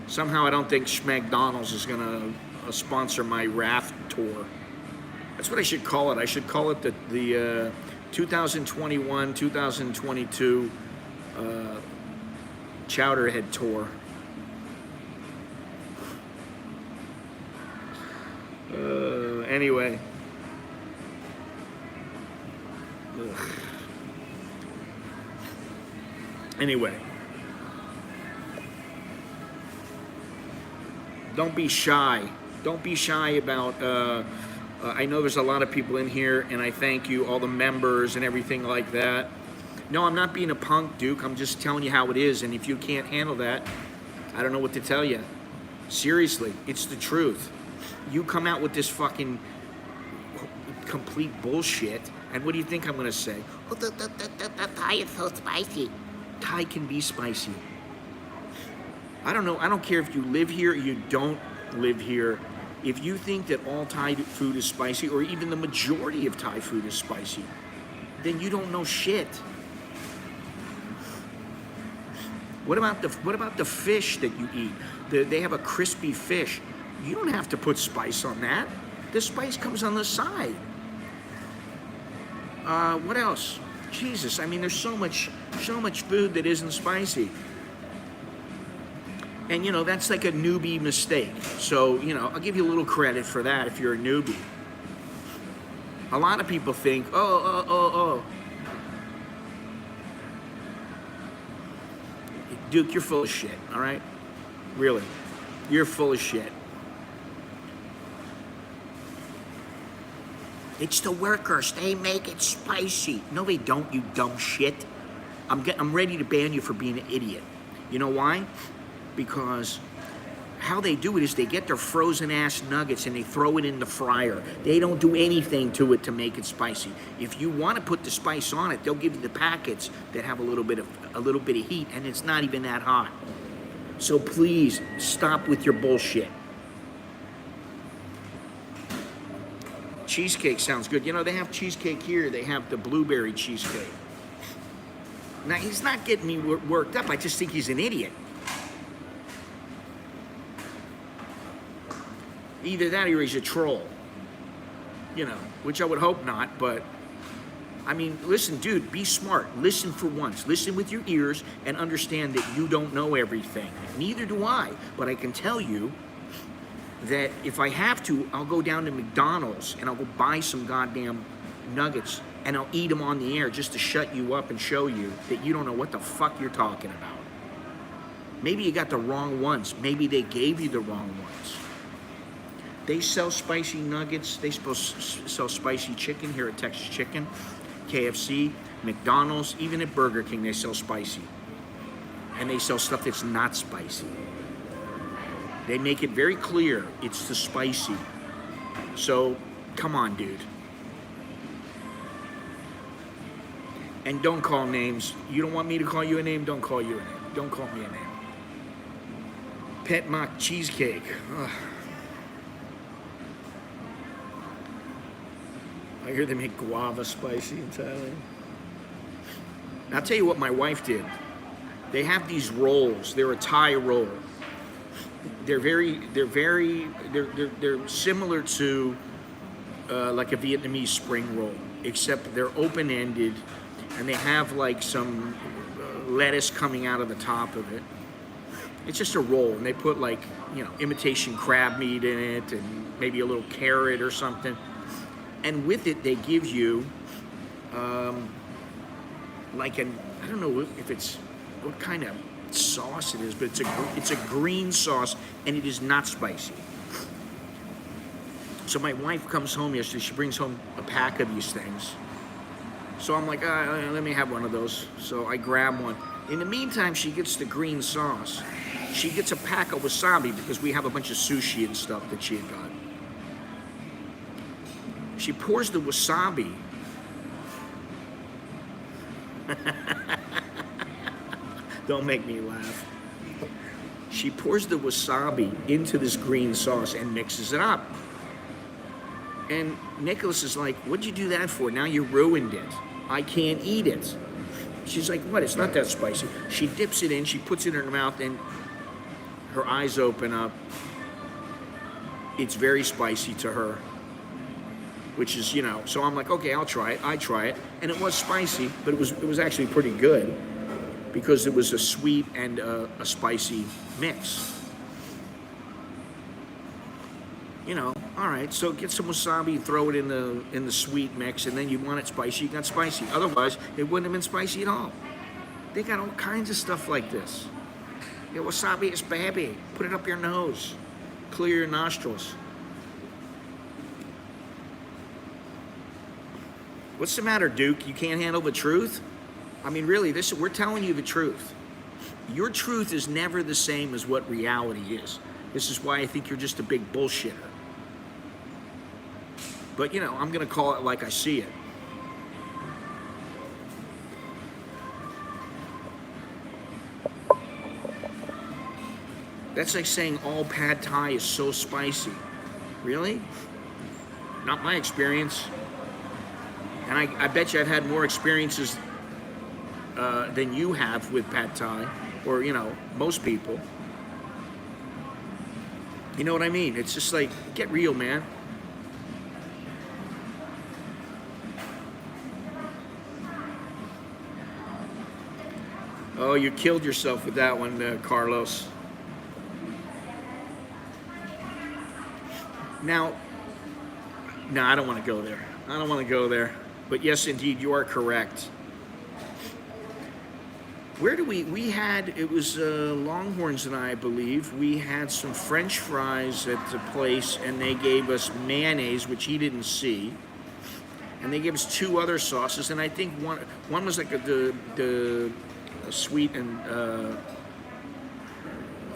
Somehow I don't think McDonald's is gonna sponsor my raft tour. That's what I should call it. I should call it the 2021-2022 Chowderhead tour. Anyway. Ugh. Anyway. Don't be shy. Don't be shy about, I know there's a lot of people in here, and I thank you, all the members and everything like that. No, I'm not being a punk, Duke. I'm just telling you how it is, and if you can't handle that, I don't know what to tell you. Seriously, it's the truth. You come out with this fucking complete bullshit, and what do you think I'm going to say? Oh, the Thai is so spicy. Thai can be spicy. I don't know. I don't care if you live here or you don't live here. If you think that all Thai food is spicy, or even the majority of Thai food is spicy, then you don't know shit. What about the fish that you eat? They have a crispy fish. You don't have to put spice on that. The spice comes on the side. What else? Jesus, I mean, there's so much food that isn't spicy. And, you know, that's like a newbie mistake. So, you know, I'll give you a little credit for that if you're a newbie. A lot of people think, oh. Duke, you're full of shit, all right? Really. You're full of shit. It's the workers. They make it spicy. No, they don't, you dumb shit. I'm ready to ban you for being an idiot. You know why? Because how they do it is they get their frozen ass nuggets and they throw it in the fryer. They don't do anything to it to make it spicy. If you want to put the spice on it, they'll give you the packets that have a little bit of heat, and it's not even that hot. So please stop with your bullshit. Cheesecake sounds good. You know, they have cheesecake here. They have the blueberry cheesecake. Now, he's not getting me worked up. I just think he's an idiot. Either that or he's a troll. You know, which I would hope not, but I mean, listen, dude, be smart. Listen for once. Listen with your ears and understand that you don't know everything. Neither do I, but I can tell you that if I have to, I'll go down to McDonald's and I'll go buy some goddamn nuggets and I'll eat them on the air just to shut you up and show you that you don't know what the fuck you're talking about. Maybe you got the wrong ones. Maybe they gave you the wrong ones. They sell spicy nuggets. They sell spicy chicken here at Texas Chicken, KFC, McDonald's, even at Burger King they sell spicy. And they sell stuff that's not spicy. They make it very clear it's the spicy. So, come on, dude. And don't call names. You don't want me to call you a name? Don't call you a name. Don't call me a name. Pet mock cheesecake. Ugh. I hear they make guava spicy in Thailand. I'll tell you what my wife did. They have these rolls. They're a Thai roll. They're similar to like a Vietnamese spring roll, except they're open-ended, and they have like some lettuce coming out of the top of it. It's just a roll, and they put like, you know, imitation crab meat in it, and maybe a little carrot or something. And with it, they give you like I don't know if it's, what kind of sauce it is, but it's a green sauce, and it is not spicy. So my wife comes home yesterday, she brings home a pack of these things. So I'm like, let me have one of those. So I grab one. In the meantime, she gets the green sauce. She gets a pack of wasabi because we have a bunch of sushi and stuff that she had got. She pours the wasabi. Don't make me laugh. She pours the wasabi into this green sauce and mixes it up. And Nicholas is like, what'd you do that for? Now you ruined it. I can't eat it. She's like, what? It's not that spicy. She dips it in, she puts it in her mouth, and her eyes open up. It's very spicy to her. Which is, you know, so I'm like, okay, I'll try it. I try it. And it was spicy, but it was actually pretty good because it was a sweet and a spicy mix. You know, all right, so get some wasabi, throw it in the sweet mix, and then you want it spicy, you got spicy. Otherwise, it wouldn't have been spicy at all. They got all kinds of stuff like this. Yeah, wasabi is baby. Put it up your nose. Clear your nostrils. What's the matter, Duke? You can't handle the truth? I mean, really, we're telling you the truth. Your truth is never the same as what reality is. This is why I think you're just a big bullshitter. But, you know, I'm going to call it like I see it. That's like saying all pad thai is so spicy. Really? Not my experience. And I bet you I've had more experiences than you have with pad thai, or, you know, most people. You know what I mean? It's just like, get real, man. Oh, you killed yourself with that one, Carlos. Now, no, I don't want to go there. I don't want to go there. But yes, indeed, you are correct. Where do we had, it was Longhorns and I believe, we had some French fries at the place, and they gave us mayonnaise, which he didn't see. And they gave us two other sauces, and I think one was like the sweet and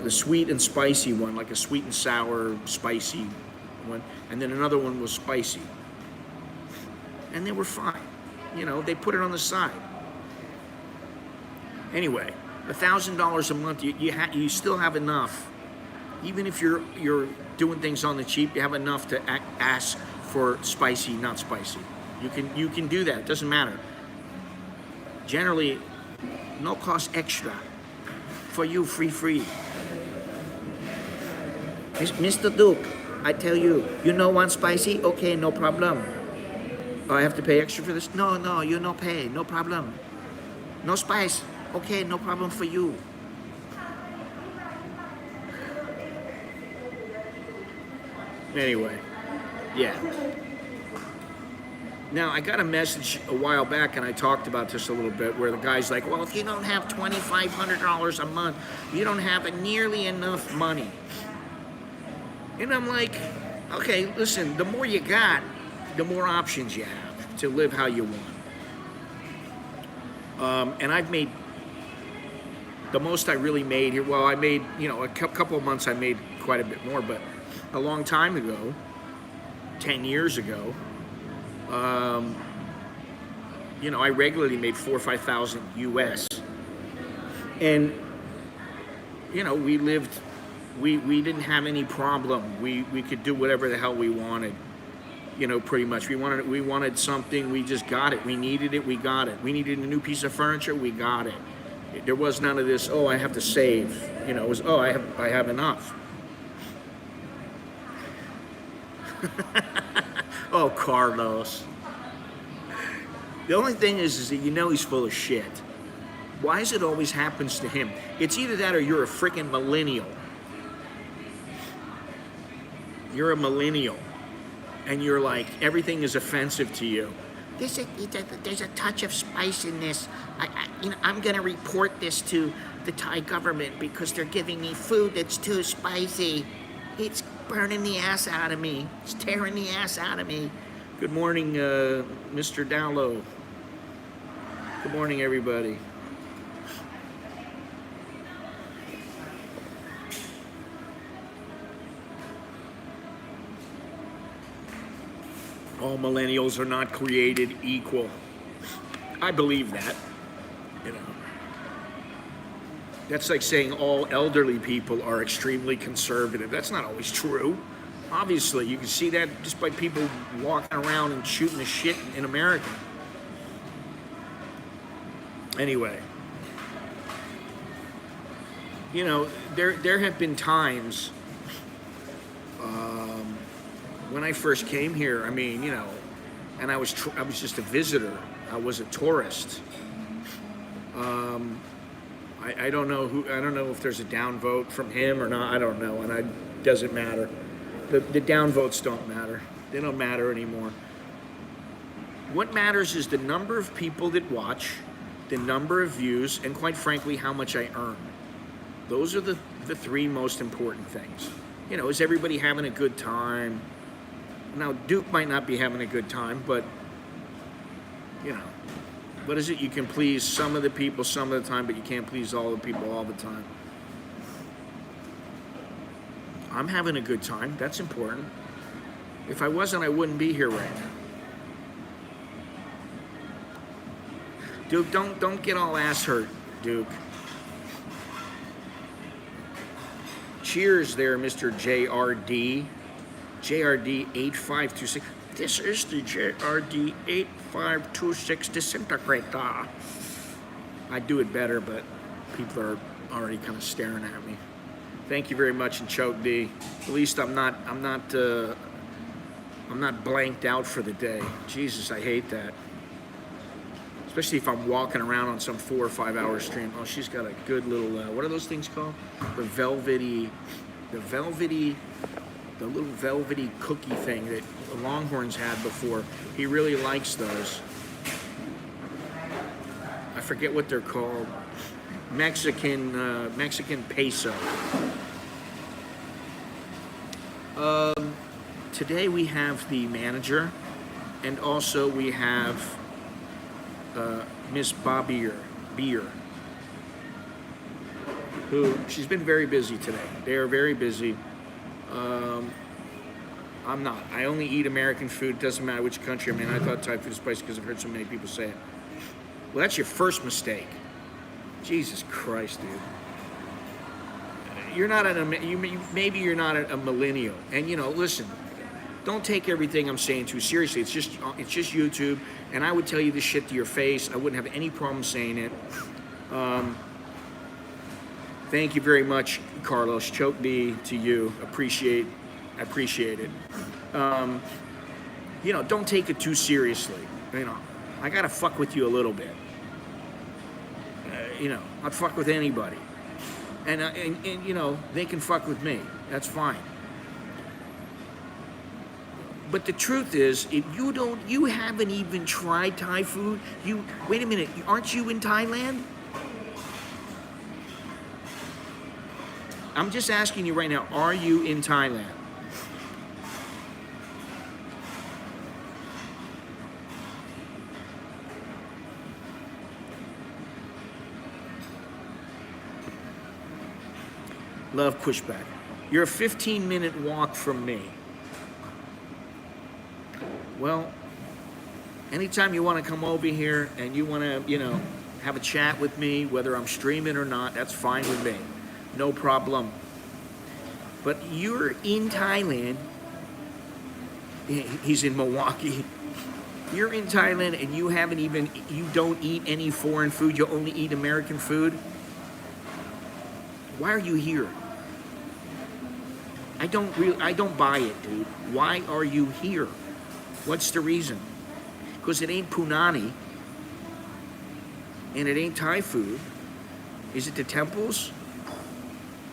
the sweet and spicy one, like a sweet and sour spicy one, and then another one was spicy. And they were fine. You know, they put it on the side. Anyway, $1,000 a month, you still have enough. Even if you're doing things on the cheap, you have enough to ask for spicy, not spicy. You can do that. It doesn't matter. Generally, no cost extra. For you, free. Mr. Duke, I tell you, you know want spicy? Okay, no problem. Oh, I have to pay extra for this? No, you no pay, no problem. No spice. Okay, no problem for you. Anyway, yeah. Now, I got a message a while back, and I talked about this a little bit, where the guy's like, well, if you don't have $2,500 a month, you don't have nearly enough money. And I'm like, okay, listen, the more you got, the more options you have to live how you want. And I've made the most I really made here. Well, I made, a couple of months I made quite a bit more, but a long time ago, 10 years ago, I regularly made $4,000 or $5,000 US. And, we lived, we didn't have any problem. We could do whatever the hell we wanted, pretty much. We wanted something, we just got it. We needed it, we got it. We needed a new piece of furniture, we got it. There was none of this, oh, I have to save. It was, oh, I have enough. Oh, Carlos. The only thing is that he's full of shit. Why is it always happens to him? It's either that or you're a freaking millennial. You're a millennial. And you're like, everything is offensive to you. There's a touch of spice in this. I'm going to report this to the Thai government because they're giving me food that's too spicy. It's burning the ass out of me. It's tearing the ass out of me. Good morning, Mr. Dowlow. Good morning, everybody. All millennials are not created equal. I believe that. That's like saying all elderly people are extremely conservative. That's not always true. Obviously, you can see that just by people walking around and shooting the shit in America. Anyway, there have been times when I first came here. And I was just a visitor. I was a tourist. I don't know if there's a downvote from him or not. I don't know, and it doesn't matter. The downvotes don't matter. They don't matter anymore. What matters is the number of people that watch, the number of views, and quite frankly, how much I earn. Those are the three most important things. Is everybody having a good time? Now, Duke might not be having a good time, but, what is it? You can please some of the people some of the time, but you can't please all the people all the time. I'm having a good time. That's important. If I wasn't, I wouldn't be here right now. Duke, don't get all ass hurt, Duke. Cheers there, Mr. JRD. JRD 8526. This is the JRD 8526 disintegrator. I do it better, but people are already kind of staring at me. Thank you very much, and Choke D. At least I'm not blanked out for the day. Jesus, I hate that. Especially if I'm walking around on some 4 or 5 hour stream. Oh, she's got a good little, what are those things called? The little velvety cookie thing that the Longhorns had before. He really likes those. I forget what they're called. Mexican peso. Today we have the manager, and also we have Miss Beer. she's been very busy today. They are very busy. I'm not. I only eat American food. It doesn't matter which country I'm in. I thought Thai food is spicy because I've heard so many people say it. Well, that's your first mistake. Jesus Christ, dude. You're not maybe you're not a millennial. And listen, don't take everything I'm saying too seriously. It's just YouTube, and I would tell you this shit to your face. I wouldn't have any problem saying it. Thank you very much, Carlos. Choke D to you. Appreciate it. Don't take it too seriously. I gotta fuck with you a little bit. I'd fuck with anybody, and they can fuck with me. That's fine. But the truth is, if you haven't even tried Thai food. Wait a minute, aren't you in Thailand? I'm just asking you right now, are you in Thailand? Love pushback. You're a 15-minute walk from me. Well, anytime you want to come over here and you want to, have a chat with me, whether I'm streaming or not, that's fine with me. No problem. But you're in Thailand. He's in Milwaukee. You're in Thailand and you don't eat any foreign food. You only eat American food. Why are you here? I don't buy it, dude. Why are you here? What's the reason? Because it ain't punani and it ain't Thai food. Is it the temples?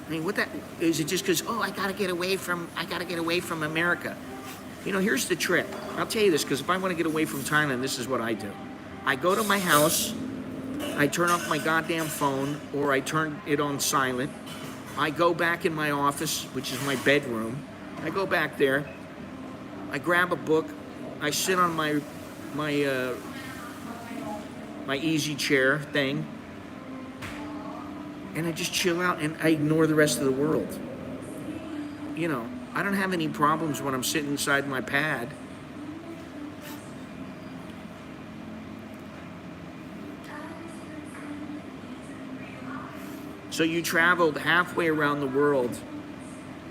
I mean, what that is it? Just because I gotta get away from America. Here's the trick. I'll tell you this because if I want to get away from Thailand, this is what I do. I go to my house. I turn off my goddamn phone, or I turn it on silent. I go back in my office, which is my bedroom. I go back there. I grab a book. I sit on my easy chair thing, and I just chill out and I ignore the rest of the world. I don't have any problems when I'm sitting inside my pad. So you traveled halfway around the world.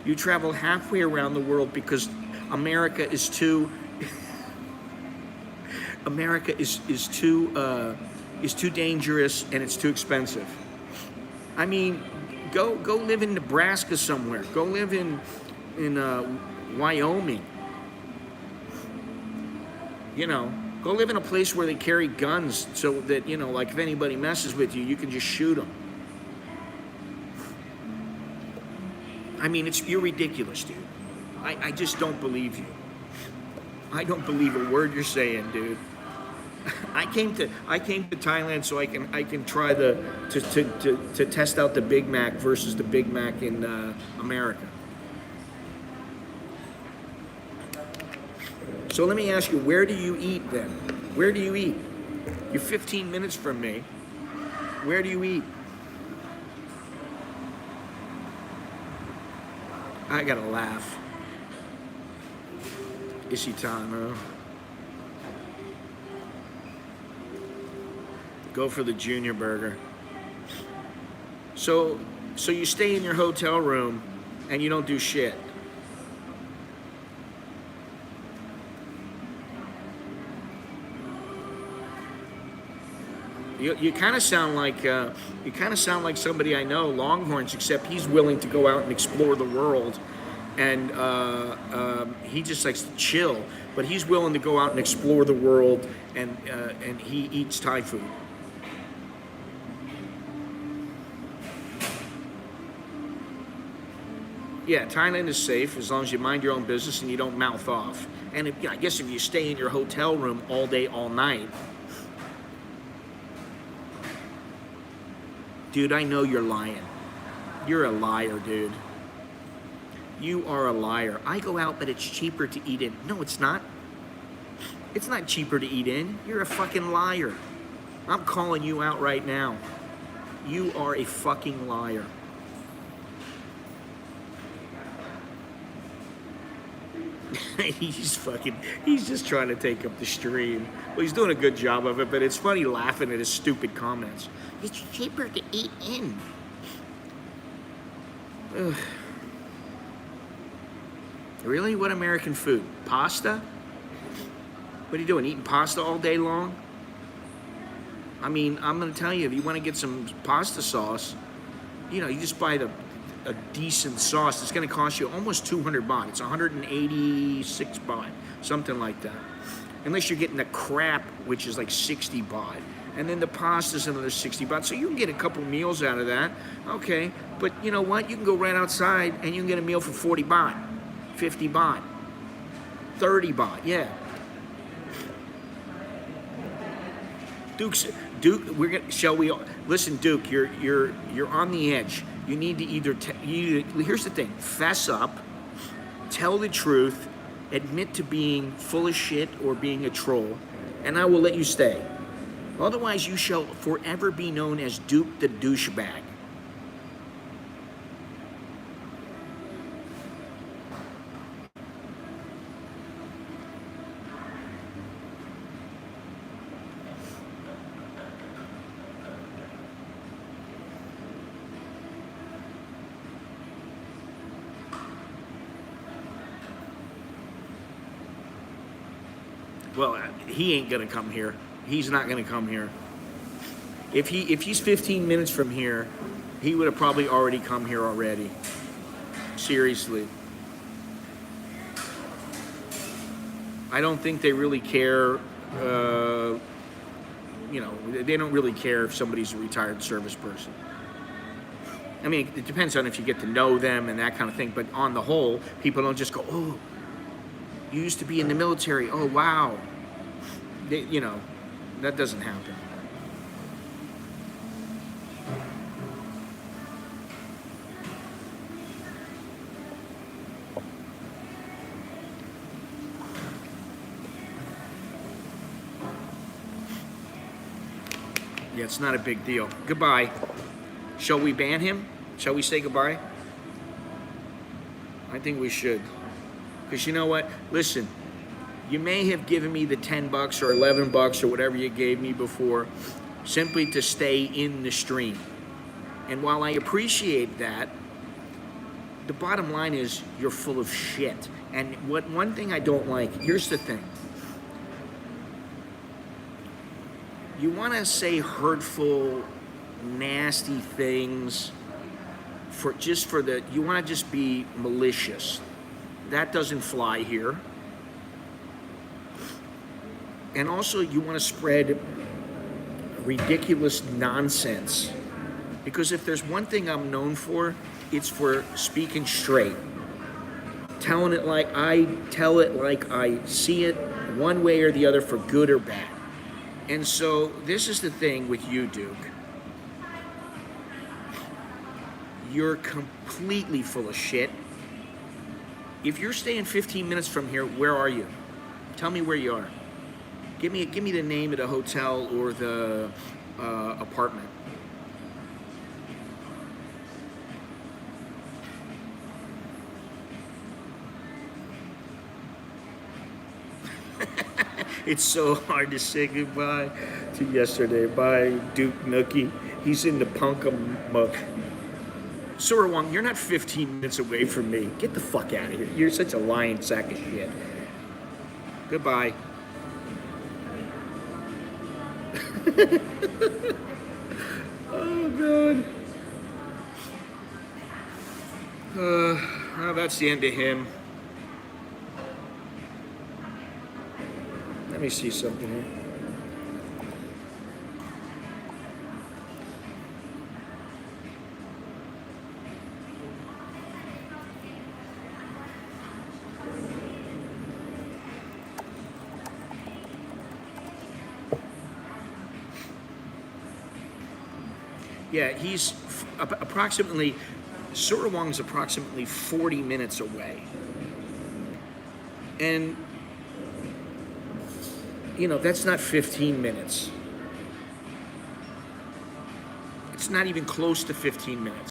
You traveled halfway around the world because America is too. America is too dangerous and it's too expensive. I mean, go live in Nebraska somewhere. Go live in Wyoming. Go live in a place where they carry guns so that like if anybody messes with you, you can just shoot them. I mean, you're ridiculous, dude. I just don't believe you. I don't believe a word you're saying, dude. I came to Thailand so I can try to test out the Big Mac versus the Big Mac in America. So let me ask you, where do you eat then? Where do you eat? You're 15 minutes from me. Where do you eat? I gotta laugh. Ishitano. Go for the junior burger. So you stay in your hotel room and you don't do shit. You kind of sound like somebody I know, Longhorns, except he's willing to go out and explore the world, and he just likes to chill. But he's willing to go out and explore the world, and he eats Thai food. Yeah, Thailand is safe as long as you mind your own business and you don't mouth off. And I guess if you stay in your hotel room all day, all night. Dude, I know you're lying. You're a liar, dude. You are a liar. I go out, but it's cheaper to eat in. No, it's not. It's not cheaper to eat in. You're a fucking liar. I'm calling you out right now. You are a fucking liar. he's just trying to take up the stream. Well, he's doing a good job of it, but it's funny laughing at his stupid comments. It's cheaper to eat in. Ugh. Really? What American food? Pasta? What are you doing? Eating pasta all day long? I mean, I'm going to tell you, if you want to get some pasta sauce, you know, you just buy a decent sauce. It's going to cost you almost 200 baht. It's 186 baht, something like that. Unless you're getting the crap, which is like 60 baht. And then the pasta's another 60 baht. So you can get a couple meals out of that. Okay, but you know what? You can go right outside and you can get a meal for 40 baht, 50 baht, 30 baht, yeah. Duke, shall we? Listen, Duke, you're on the edge. You need to here's the thing: fess up, tell the truth, admit to being full of shit or being a troll, and I will let you stay. Otherwise, you shall forever be known as Duke the douchebag. Well, he ain't gonna come here. He's not gonna come here. If he's 15 minutes from here, he would have probably already come here already. Seriously. I don't think they really care. You know, they don't really care if somebody's a retired service person. I mean, it depends on if you get to know them and that kind of thing. But on the whole, people don't just go, "Oh, you used to be in the military. Oh, wow." You know, that doesn't happen. Yeah, it's not a big deal. Goodbye. Shall we ban him? Shall we say goodbye? I think we should. Because you know what? Listen, you may have given me the 10 bucks or 11 bucks or whatever you gave me before simply to stay in the stream. And while I appreciate that, the bottom line is you're full of shit. And one thing I don't like, here's the thing. You want to say hurtful, nasty things you want to just be malicious. That doesn't fly here. And also, you want to spread ridiculous nonsense. Because if there's one thing I'm known for, it's for speaking straight. Telling it like I tell it, like I see it, one way or the other, for good or bad. And so, this is the thing with you, Duke. You're completely full of shit. If you're staying 15 minutes from here, where are you? Tell me where you are. Give me the name of the hotel or the apartment. It's so hard to say goodbye to yesterday. Bye, Duke Nookie. He's in the punka muck. Surawang, you're not 15 minutes away from me. Get the fuck out of here. You're such a lying sack of shit. Goodbye. Oh, God. Well, that's the end of him. Let me see something here. Yeah, he's approximately, Surawang's approximately 40 minutes away. And, you know, that's not 15 minutes. It's not even close to 15 minutes.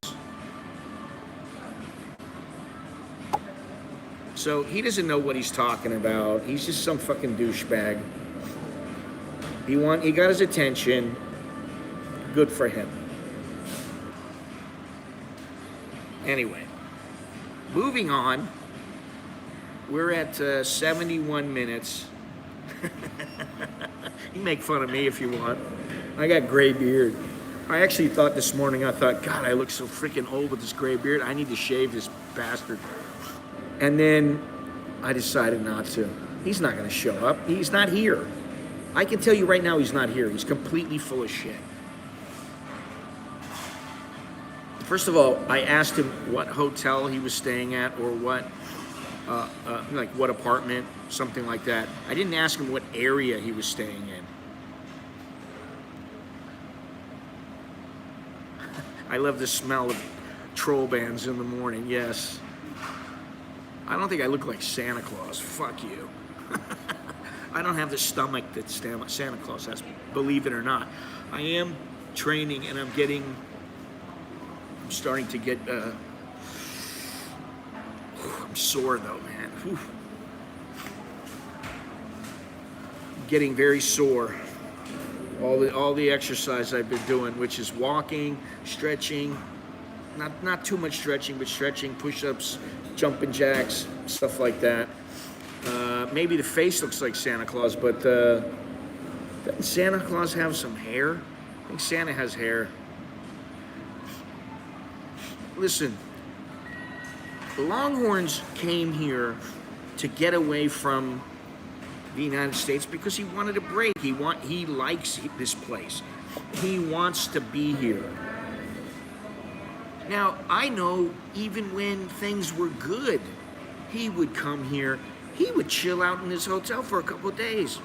So he doesn't know what he's talking about. He's just some fucking douchebag. He got his attention. Good for him. Anyway, moving on. We're at 71 minutes. You can make fun of me if you want. I got gray beard. I actually thought this morning, God, I look so freaking old with this gray beard. I need to shave this bastard. And then I decided not to. He's not going to show up. He's not here. I can tell you right now he's not here. He's completely full of shit. First of all, I asked him what hotel he was staying at or what, like what apartment, something like that. I didn't ask him what area he was staying in. I love the smell of troll bands in the morning, yes. I don't think I look like Santa Claus. Fuck you. I don't have the stomach that Santa Claus has, believe it or not. I am training and I'm starting to get, I'm sore though, man. Whew. I'm getting very sore. All the exercise I've been doing, which is walking, stretching, not too much stretching, but stretching, push-ups, jumping jacks, stuff like that. Maybe the face looks like Santa Claus, but doesn't Santa Claus have some hair? I think Santa has hair. Listen, the Longhorns came here to get away from the United States because he wanted a break. He likes this place. He wants to be here. Now, I know even when things were good, he would come here. He would chill out in his hotel for a couple of days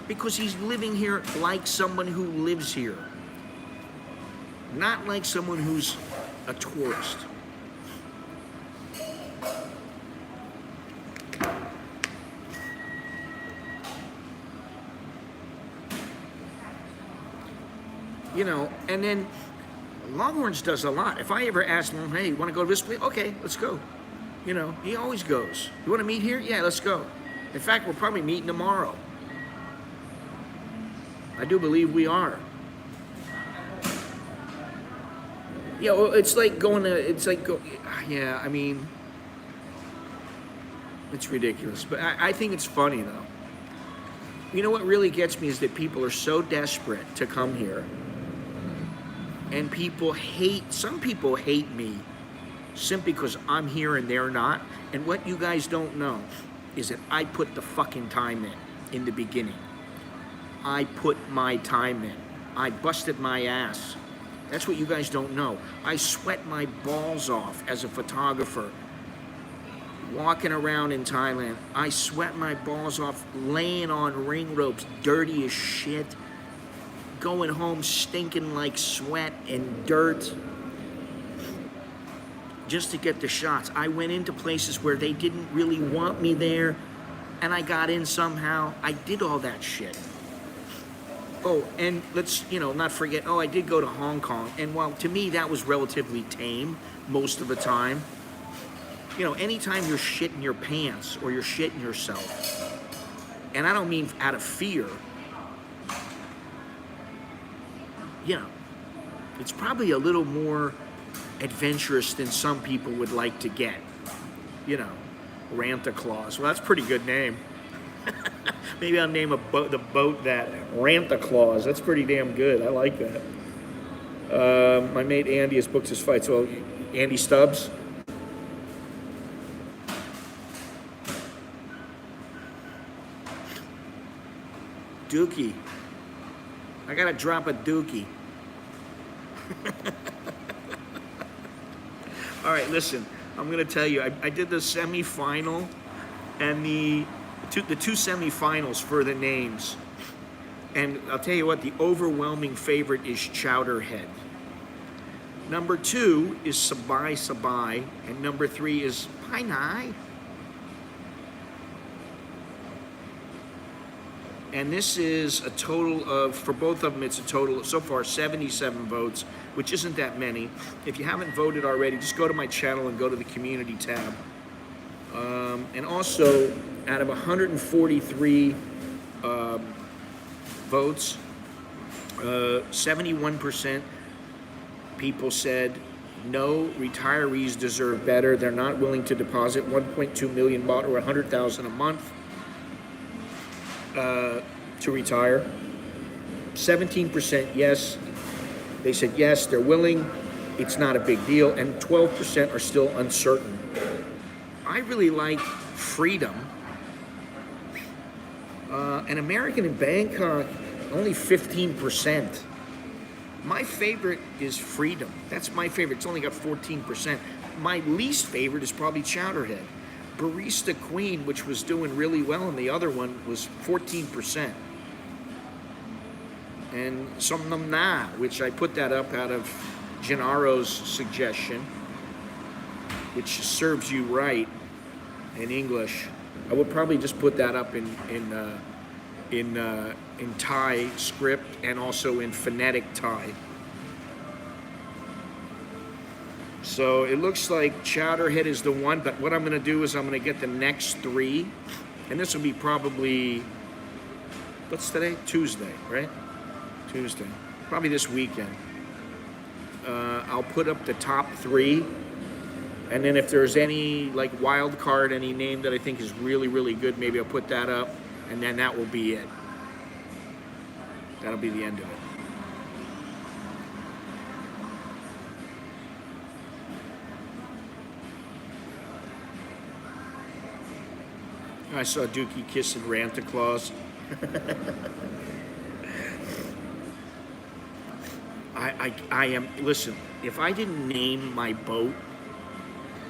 because he's living here like someone who lives here, not like someone who's a tourist. You know, and then Longhorns does a lot. If I ever ask him, hey, you want to go to this place? Okay, let's go. You know, he always goes. You want to meet here? Yeah, let's go. In fact, we're probably meeting tomorrow. I do believe we are. Yeah, well, it's like yeah, I mean, it's ridiculous. But I think it's funny, though. You know what really gets me is that people are so desperate to come here. And some people hate me simply because I'm here and they're not. And what you guys don't know is that I put the fucking time in the beginning. I put my time in. I busted my ass. That's what you guys don't know. I sweat my balls off as a photographer. Walking around in Thailand, I sweat my balls off laying on ring ropes, dirty as shit. Going home stinking like sweat and dirt just to get the shots. I went into places where they didn't really want me there and I got in somehow. I did all that shit. Oh, and let's, not forget, I did go to Hong Kong. And while to me that was relatively tame most of the time, anytime you're shitting your pants or you're shitting yourself, and I don't mean out of fear, it's probably a little more adventurous than some people would like to get. Ranta Claus. Well, that's a pretty good name. Maybe I'll name the boat that. Ranta Claus. That's pretty damn good. I like that. My mate Andy has booked his fights. Well, Andy Stubbs. Dookie. I gotta drop a dookie. All right, listen. I'm gonna tell you. I did the semifinal and the two semifinals for the names, and I'll tell you what. The overwhelming favorite is Chowderhead. Number 2 is Sabai Sabai, and number 3 is Pai Nai. And this is a total of, for both of them, it's a total of, so far, 77 votes, which isn't that many. If you haven't voted already, just go to my channel and go to the community tab. And also, out of 143 votes, 71% people said no, retirees deserve better. They're not willing to deposit 1.2 million baht or 100,000 a month to retire. 17% yes. They said yes, they're willing. It's not a big deal. And 12% are still uncertain. I really like freedom. An American in Bangkok, only 15%. My favorite is freedom. That's my favorite. It's only got 14%. My least favorite is probably Chowderhead. Barista Queen, which was doing really well, and the other one was 14%. And Somnam Na, which I put that up out of Gennaro's suggestion, which serves you right in English. I would probably just put that up in Thai script and also in phonetic Thai. So it looks like Chowderhead is the one, but what I'm going to do is I'm going to get the next three, and this will be probably, what's today? Tuesday, right? Tuesday. Probably this weekend. I'll put up the top three, and then if there's any like wild card, any name that I think is really, really good, maybe I'll put that up, and then that will be it. That'll be the end of it. I saw Dookie kissing Ranta Claus. I am, listen, if I didn't name my boat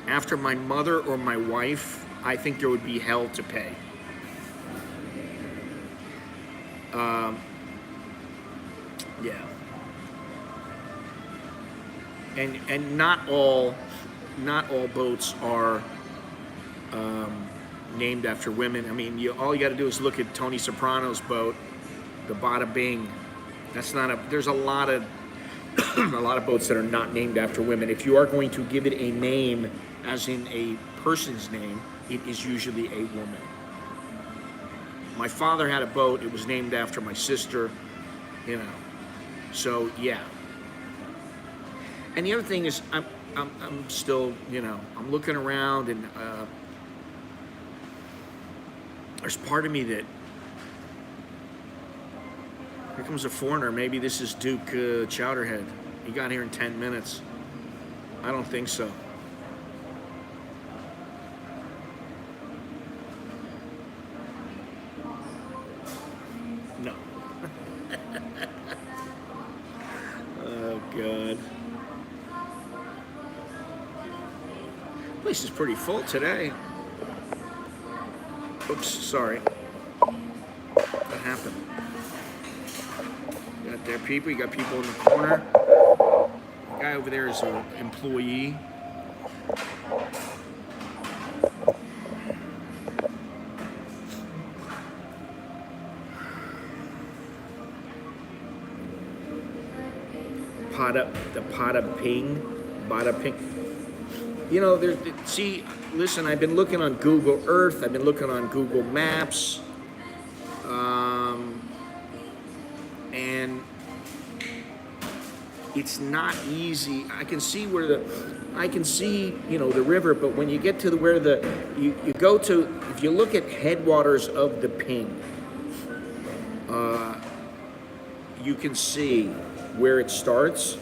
after my mother or my wife, I think there would be hell to pay. Yeah. And not all boats are named after women. I mean, all you got to do is look at Tony Soprano's boat, the Bada Bing. That's not there's a lot of a lot of boats that are not named after women. If you are going to give it a name, as in a person's name, it is usually a woman. My father had a boat. It was named after my sister, you know. So yeah. And the other thing is, I'm still, you know, I'm looking around, and there's part of me that, here comes a foreigner. Maybe this is Duke Chowderhead. He got here in 10 minutes. I don't think so. No. Oh, God. Place is pretty full today. Oops, sorry. What happened? You got there people, you got people in the corner. The guy over there is an employee. Bada Ping. You know, listen, I've been looking on Google Earth, I've been looking on Google Maps, and it's not easy. I can see, you know, the river, but when you get to where you go to, if you look at headwaters of the Ping, you can see where it starts.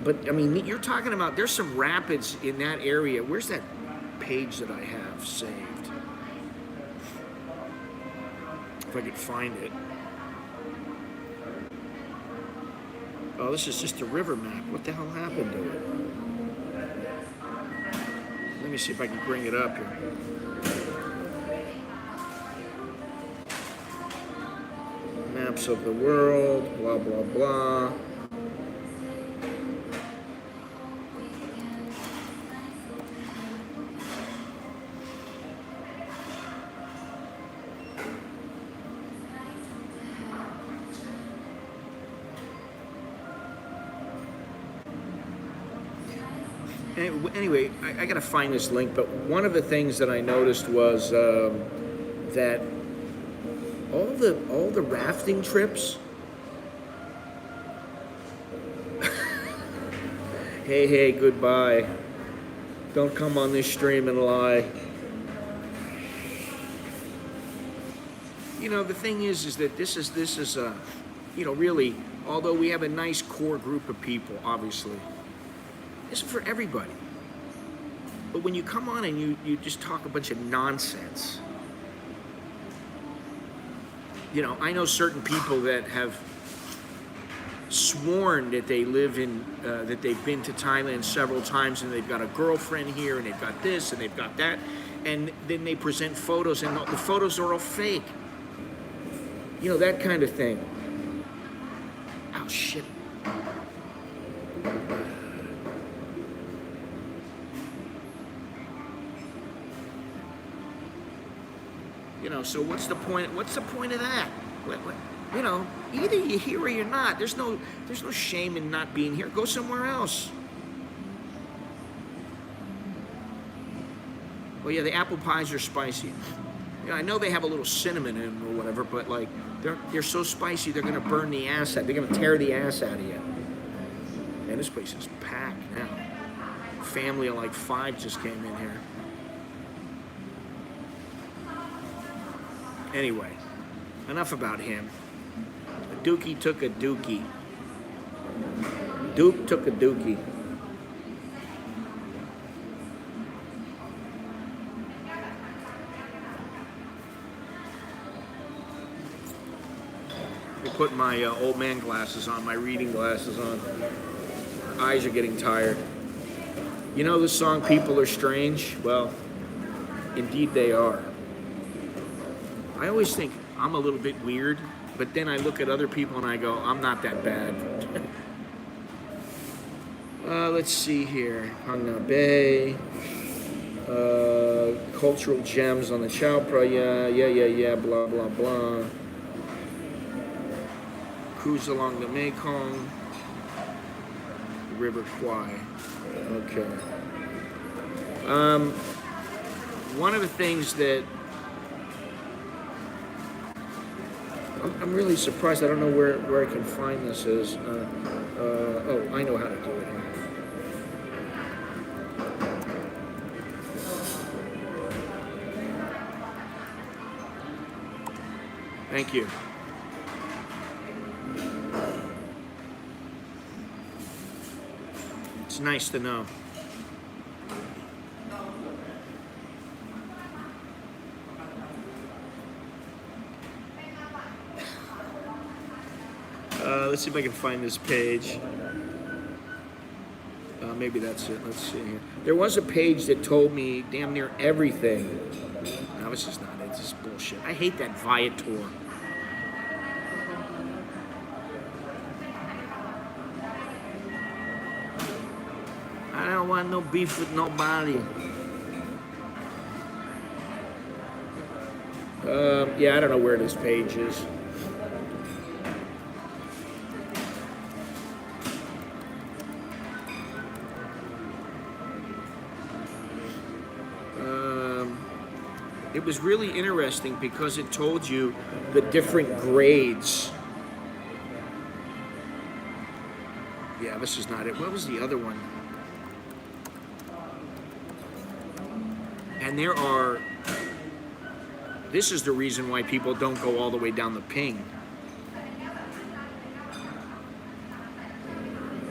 But, I mean, you're talking about, there's some rapids in that area. Where's that page that I have saved? If I could find it. Oh, this is just a river map. What the hell happened to it? Let me see if I can bring it up here. Maps of the world, blah, blah, blah. Anyway, I got to find this link, but one of the things that I noticed was that all the rafting trips. Hey, goodbye. Don't come on this stream and lie. You know, the thing is that this is you know, really, although we have a nice core group of people, obviously, this is for everybody. But when you come on and you just talk a bunch of nonsense, you know, I know certain people that have sworn that they live in, that they've been to Thailand several times and they've got a girlfriend here and they've got this and they've got that, and then they present photos and the photos are all fake. You know, that kind of thing. Oh, shit. You know, so what's the point? What's the point of that? You know, either you're here or you're not. There's no shame in not being here. Go somewhere else. Well, yeah, the apple pies are spicy. You know, I know they have a little cinnamon in them or whatever, but like they're so spicy they're gonna burn the ass out. They're gonna tear the ass out of you. And this place is packed now. Family of like 5 just came in here. Anyway, enough about him. A dookie took a dookie. Duke took a dookie. I'll put my old man glasses on, my reading glasses on. My eyes are getting tired. You know the song People Are Strange? Well, indeed they are. I always think I'm a little bit weird, but then I look at other people and I go, I'm not that bad. Let's see here. Hangna Bay. Cultural gems on the Chopra. Yeah, blah, blah, blah. Cruise along the Mekong. River Kwai. Okay. One of the things that I'm really surprised. I don't know where I can find this is. Oh, I know how to do it. Thank you. It's nice to know. Let's see if I can find this page. Maybe that's it. Let's see here. There was a page that told me damn near everything. No, this is not it. It's just bullshit. I hate that Viator. I don't want no beef with nobody. Yeah, I don't know where this page is. It was really interesting because it told you the different grades. Yeah, this is not it. What was the other one? And there are, this is the reason why people don't go all the way down the ping.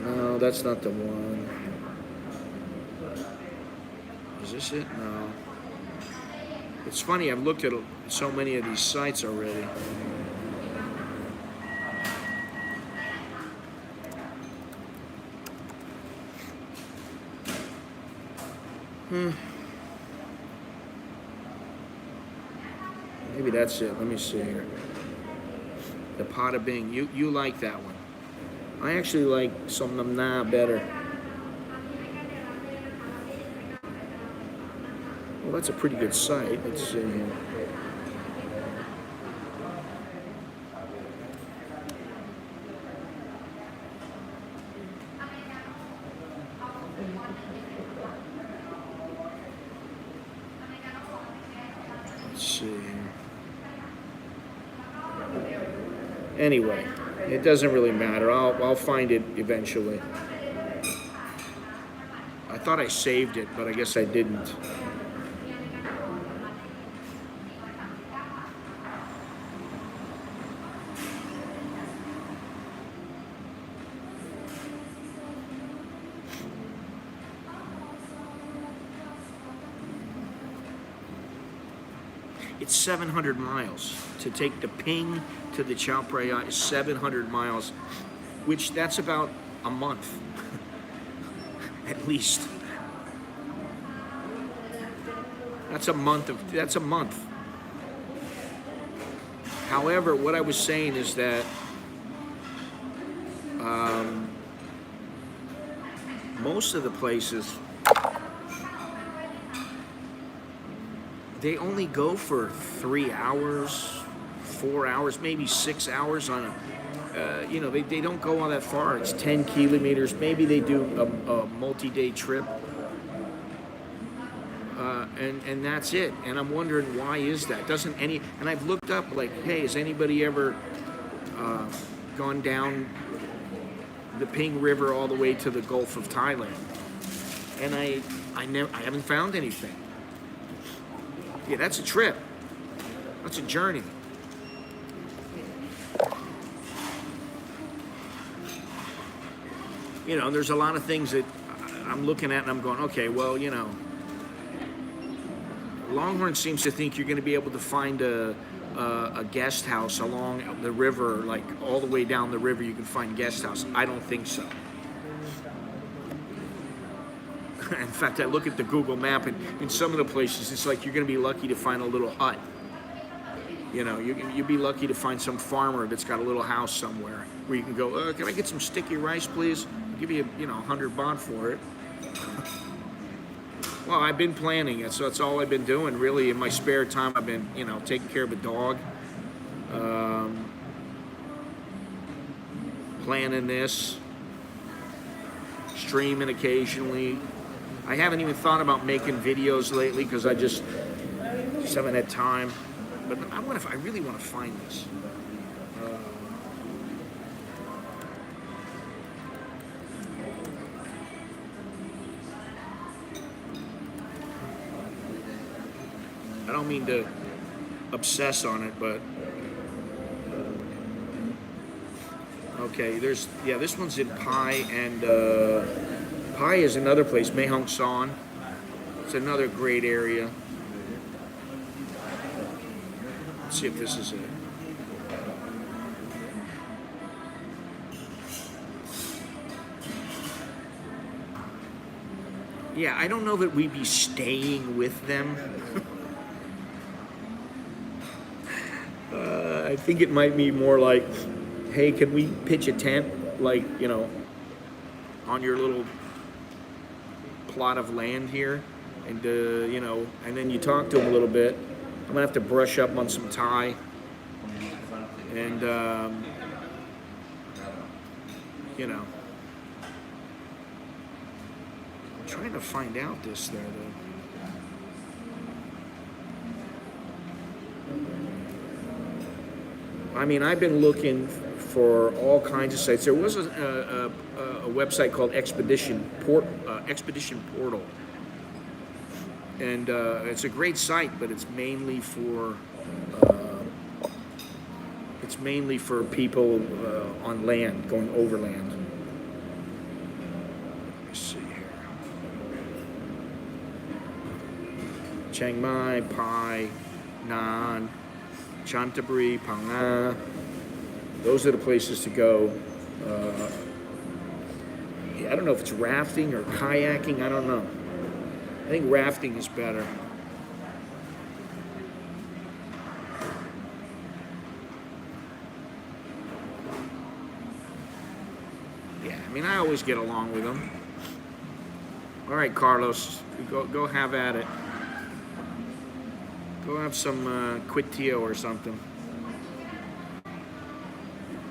No, that's not the one. Is this it? No. It's funny, I've looked at so many of these sites already. Maybe that's it. Let me see here. The Pot of Bing. You like that one. I actually like Som Nam Na better. Well, that's a pretty good site. Let's see here. Let's see. Anyway, it doesn't really matter. I'll find it eventually. I thought I saved it, but I guess I didn't. It's 700 miles. To take the Ping to the Chao Phraya is 700 miles, which that's about a month, at least. That's a month. However, what I was saying is that most of the places, they only go for 3 hours, 4 hours, maybe 6 hours on a, they don't go all that far. It's 10 kilometers. Maybe they do a multi-day trip. And that's it. And I'm wondering, why is that? And I've looked up, like, hey, has anybody ever gone down the Ping River all the way to the Gulf of Thailand? And I haven't found anything. Yeah, that's a trip. That's a journey. There's a lot of things that I'm looking at and I'm going, okay, well, Longhorn seems to think you're going to be able to find a guest house along the river, like all the way down the river you can find guest house. I don't think so. In fact, I look at the Google map, and in some of the places, it's like you're going to be lucky to find a little hut. You'd be lucky to find some farmer that's got a little house somewhere where you can go, can I get some sticky rice, please? I'll give you, 100 baht for it. Well, I've been planning it, so that's all I've been doing, really. In my spare time, I've been, taking care of a dog, planning this, streaming occasionally. I haven't even thought about making videos lately because I just haven't had time. But I really want to find this. I don't mean to obsess on it, but okay. This one's in Pai, and Pai is another place, Mae Hong Son. It's another great area. Let's see if this is it. Yeah, I don't know that we'd be staying with them. I think it might be more like, hey, can we pitch a tent, like, on your little plot of land here? And, and then you talk to them a little bit. I'm going to have to brush up on some Thai. And, I'm trying to find out this there, though. I mean, I've been looking for all kinds of sites. There was a website called Expedition Portal. And it's a great site, but it's mainly for people on land, going overland. Let's see here. Chiang Mai, Pai, Nan, Chantaburi, Phang Nga. Those are the places to go. I don't know if it's rafting or kayaking. I don't know. I think rafting is better. Yeah, I mean, I always get along with them. All right, Carlos, go have at it. Go have some quitio or something.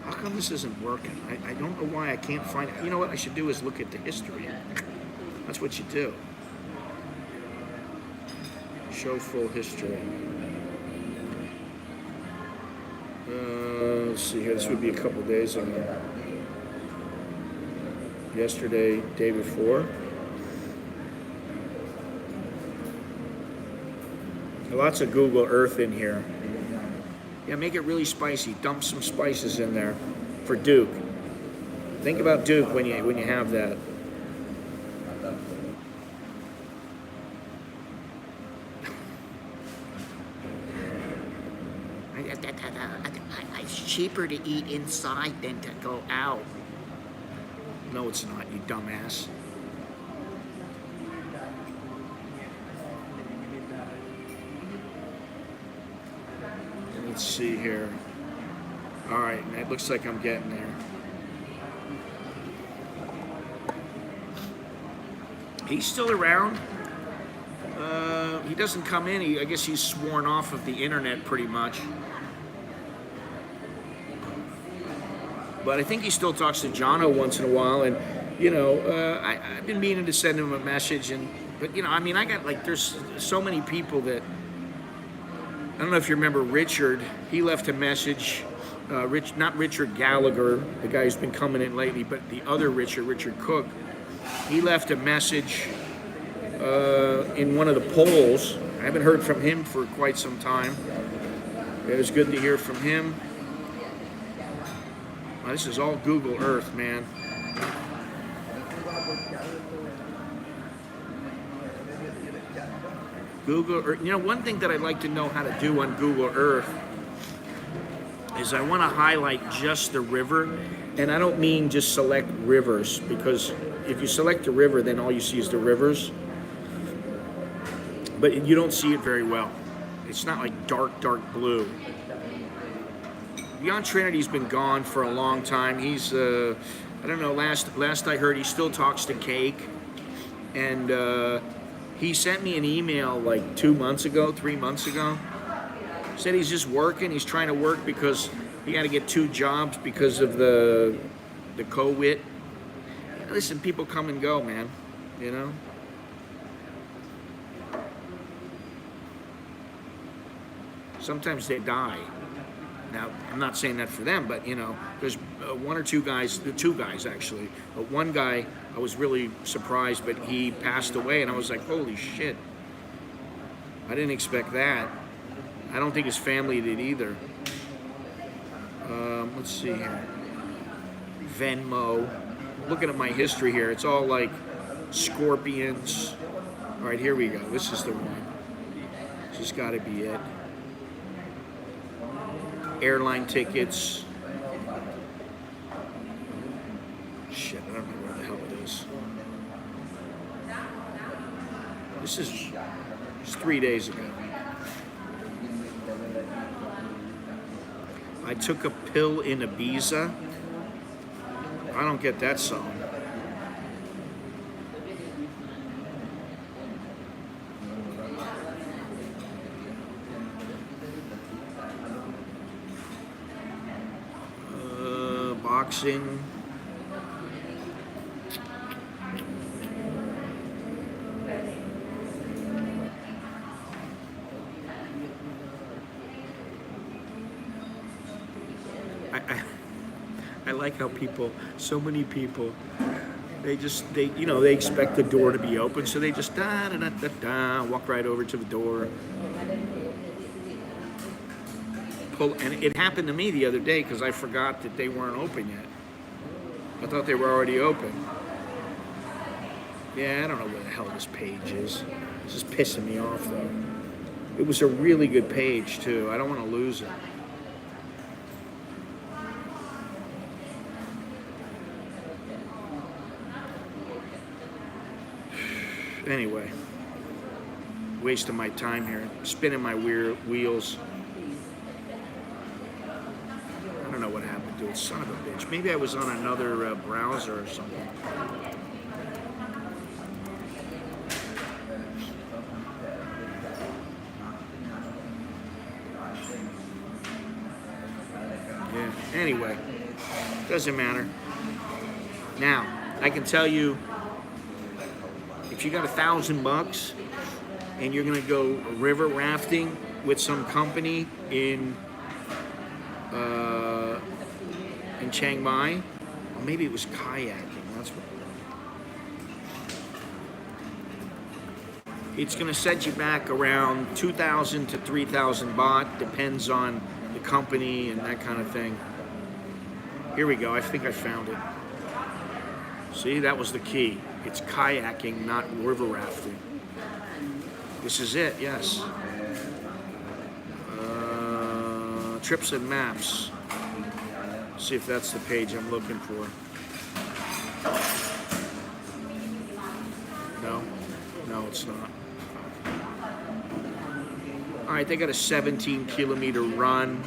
How come this isn't working? I don't know why I can't find it. You know what I should do is look at the history. That's what you do. Show full history. Let's see here. This would be a couple days ago. Yesterday, day before. Lots of Google Earth in here. Yeah, make it really spicy. Dump some spices in there for Duke. Think about Duke when you have that. It's cheaper to eat inside than to go out. No, it's not, you dumbass. Let's see here. All right, it looks like I'm getting there. He's still around. He doesn't come in. I guess he's sworn off of the internet pretty much. But I think he still talks to Jono once in a while. And, you know, I've been meaning to send him a message. But, you know, I mean, I got like, there's so many people that, I don't know if you remember Richard. He left a message. Not Richard Gallagher, the guy who's been coming in lately, but the other Richard Cook. He left a message in one of the polls. I haven't heard from him for quite some time. It was good to hear from him. Well, this is all Google Earth, man. Google Earth. You know, one thing that I'd like to know how to do on Google Earth is I want to highlight just the river, and I don't mean just select rivers, because if you select the river, then all you see is the rivers, but you don't see it very well. It's not like dark blue. Beyond Trinity's been gone for a long time. He's, I don't know, last I heard, he still talks to Cake, and he sent me an email like 3 months ago. Said he's just working. He's trying to work because he got to get 2 jobs because of the COVID. Listen, people come and go, man. You know. Sometimes they die. Now, I'm not saying that for them, but you know, there's 1 or 2 guys, 2 guys actually. But one guy, I was really surprised, but he passed away, and I was like, holy shit! I didn't expect that. I don't think his family did either. Let's see here. Venmo. Looking at my history here, it's all like scorpions. All right, here we go. This is the one. This has got to be it. Airline tickets. Shit, I don't know where the hell it is. This is just 3 days ago. I took a pill in Ibiza. I don't get that song. Boxing. I like how so many people, they expect the door to be open, so they just walk right over to the door. And it happened to me the other day because I forgot that they weren't open yet. I thought they were already open. Yeah, I don't know where the hell this page is. This is pissing me off though. It was a really good page too. I don't want to lose it. Anyway, wasting my time here, spinning my wheels. I don't know what happened to it, son of a bitch. Maybe I was on another browser or something. Yeah, anyway, doesn't matter. Now, I can tell you, if you got $1,000 and you're gonna go river rafting with some company in in Chiang Mai. Or maybe it was kayaking. That's what. It's going to set you back around 2,000 to 3,000 baht. Depends on the company and that kind of thing. Here we go. I think I found it. See, that was the key. It's kayaking, not river rafting. This is it, yes. Trips and maps. See if that's the page I'm looking for. No, it's not. All right, they got a 17-kilometer run.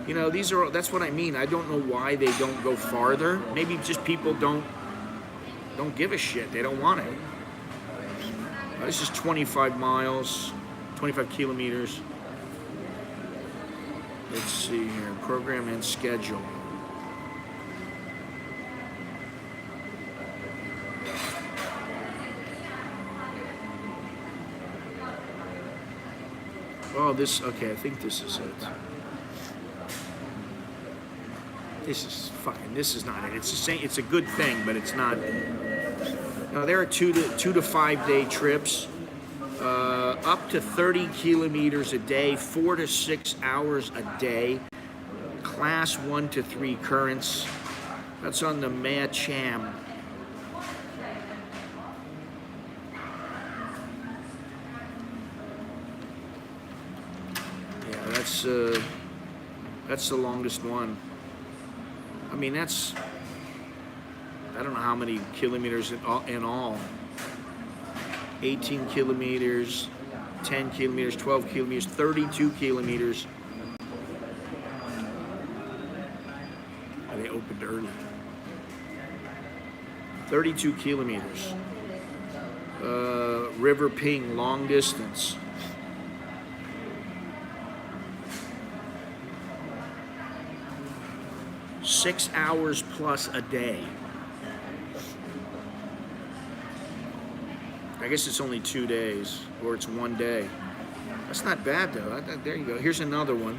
You know, that's what I mean. I don't know why they don't go farther. Maybe just people don't give a shit. They don't want it. This is 25 miles, 25 kilometers. Let's see here, program and schedule. Oh, okay, I think this is it. This is not it. It's a good thing, but it's not. Now, there are 2 to 5 day trips, up to 30 kilometers a day, 4 to 6 hours a day, class 1 to 3 currents. That's on the Ma Cham. Yeah, that's the longest one. I mean, I don't know how many kilometers in all. 18 kilometers, 10 kilometers, 12 kilometers, 32 kilometers. And they opened early. 32 kilometers. River Ping, long distance. Six hours plus a day. I guess it's only 2 days, or it's 1 day. That's not bad though. There you go. Here's another one.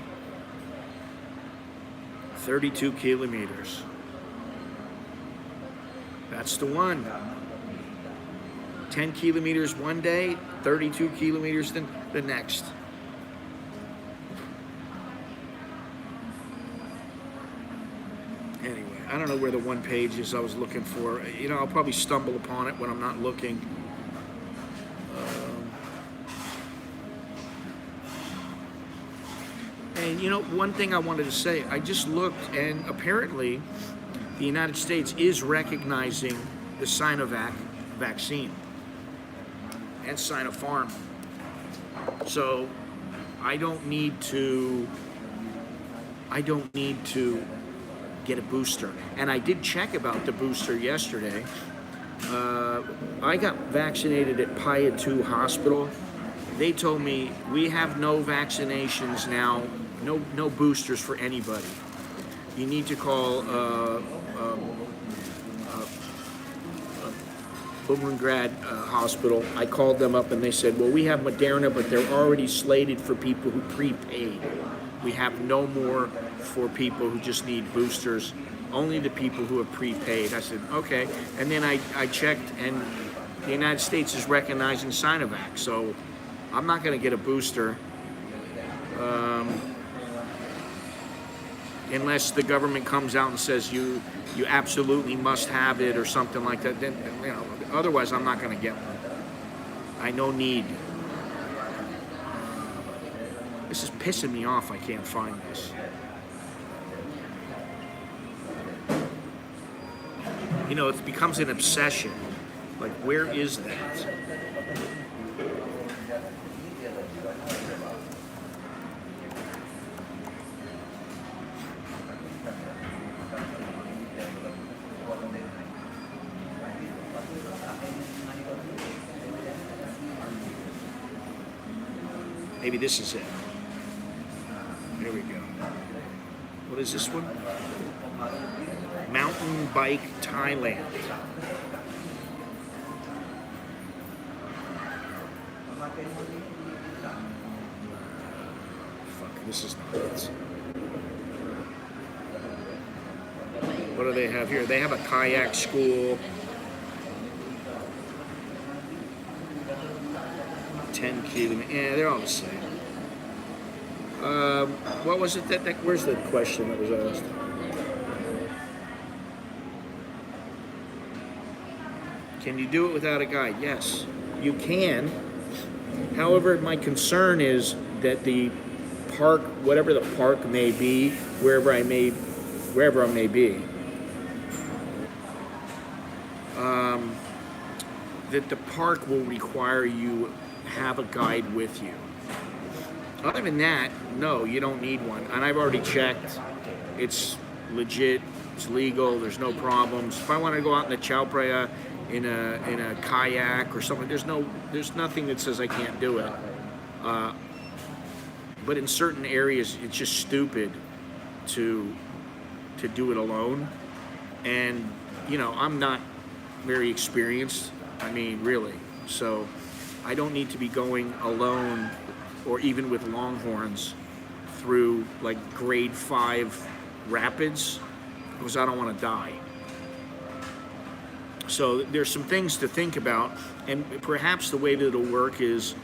32 kilometers. That's the one. 10 kilometers one day, 32 kilometers the next. Anyway, I don't know where the one page is I was looking for. You know, I'll probably stumble upon it when I'm not looking. And you know, one thing I wanted to say, I just looked, and apparently the United States is recognizing the Sinovac vaccine and Sinopharm. So I don't need to get a booster. And I did check about the booster yesterday. I got vaccinated at Paya 2 Hospital. They told me we have no vaccinations now, no boosters for anybody. You need to call Bumrungrad Hospital. I called them up and they said, well, we have Moderna, but they're already slated for people who prepaid. We have no more for people who just need boosters, only the people who have prepaid. I said, okay. And then I checked, and the United States is recognizing Sinovac, so I'm not going to get a booster unless the government comes out and says you absolutely must have it or something like that. Then, you know, otherwise I'm not going to get one. I no need. This is pissing me off. I can't find this. You know, it becomes an obsession. Like, where is that? Maybe this is it. There we go. What is this one? Mountain Bike, Thailand. Fuck, this is not it. What do they have here? They have a kayak school. 10 kilometers. Yeah, they're all the same. What was it where's the question that was asked? Can you do it without a guide? Yes, you can. However, my concern is that the park, whatever the park may be, wherever I may be, that the park will require you have a guide with you. Other than that, no, you don't need one. And I've already checked. It's legit. It's legal. There's no problems. If I want to go out in the Chao Phraya in a kayak or something, there's nothing that says I can't do it. But in certain areas, it's just stupid to do it alone. And I'm not very experienced. I mean, really. So I don't need to be going alone or even with longhorns through like grade 5 rapids because I don't want to die. So there's some things to think about, and perhaps the way that it'll work is,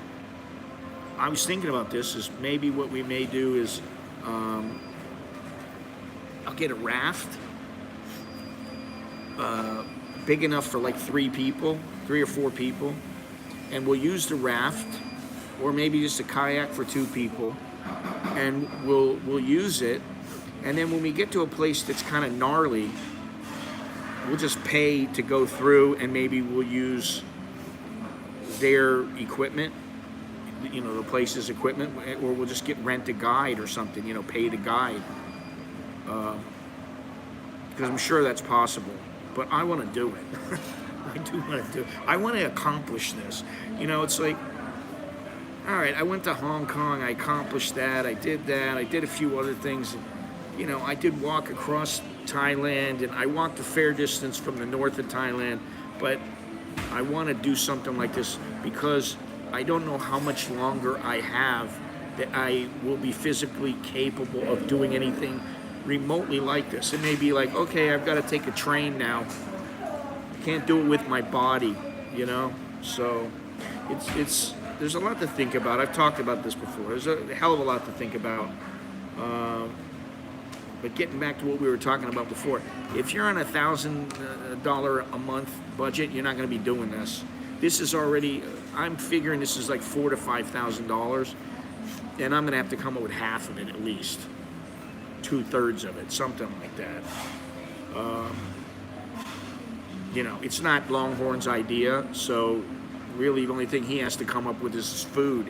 I was thinking about this, is maybe what we may do is I'll get a raft big enough for like 3 or 4 people, and we'll use the raft, or maybe just a kayak for 2 people, and we'll use it, and then when we get to a place that's kind of gnarly, we'll just pay to go through, and maybe we'll use their equipment, the place's equipment, or we'll just rent a guide or something, pay the guide, because I'm sure that's possible. But I want to do it. I do want to do it. I want to accomplish this. It's like, all right, I went to Hong Kong, I accomplished that, I did a few other things. I did walk across Thailand, and I walked a fair distance from the north of Thailand, but I want to do something like this because I don't know how much longer I have that I will be physically capable of doing anything remotely like this. It may be like, okay, I've got to take a train now. I can't do it with my body, So there's a lot to think about. I've talked about this before. There's a hell of a lot to think about. But getting back to what we were talking about before, if you're on $1,000 a month budget, you're not going to be doing this. This is already, I'm figuring this is like $4,000 to $5,000, and I'm going to have to come up with half of it at least, 2/3 of it, something like that. It's not Longhorn's idea, so really the only thing he has to come up with is food.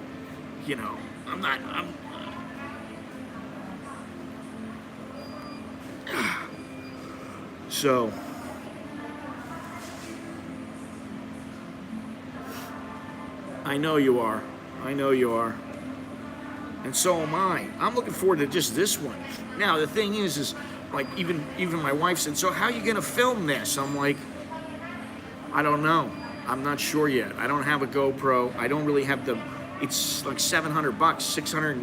So, I know you are. And so am I. I'm looking forward to just this one. Now, the thing is like, even my wife said, so how are you going to film this? I'm like, I don't know. I'm not sure yet. I don't have a GoPro. I don't really have it's like $700, 600,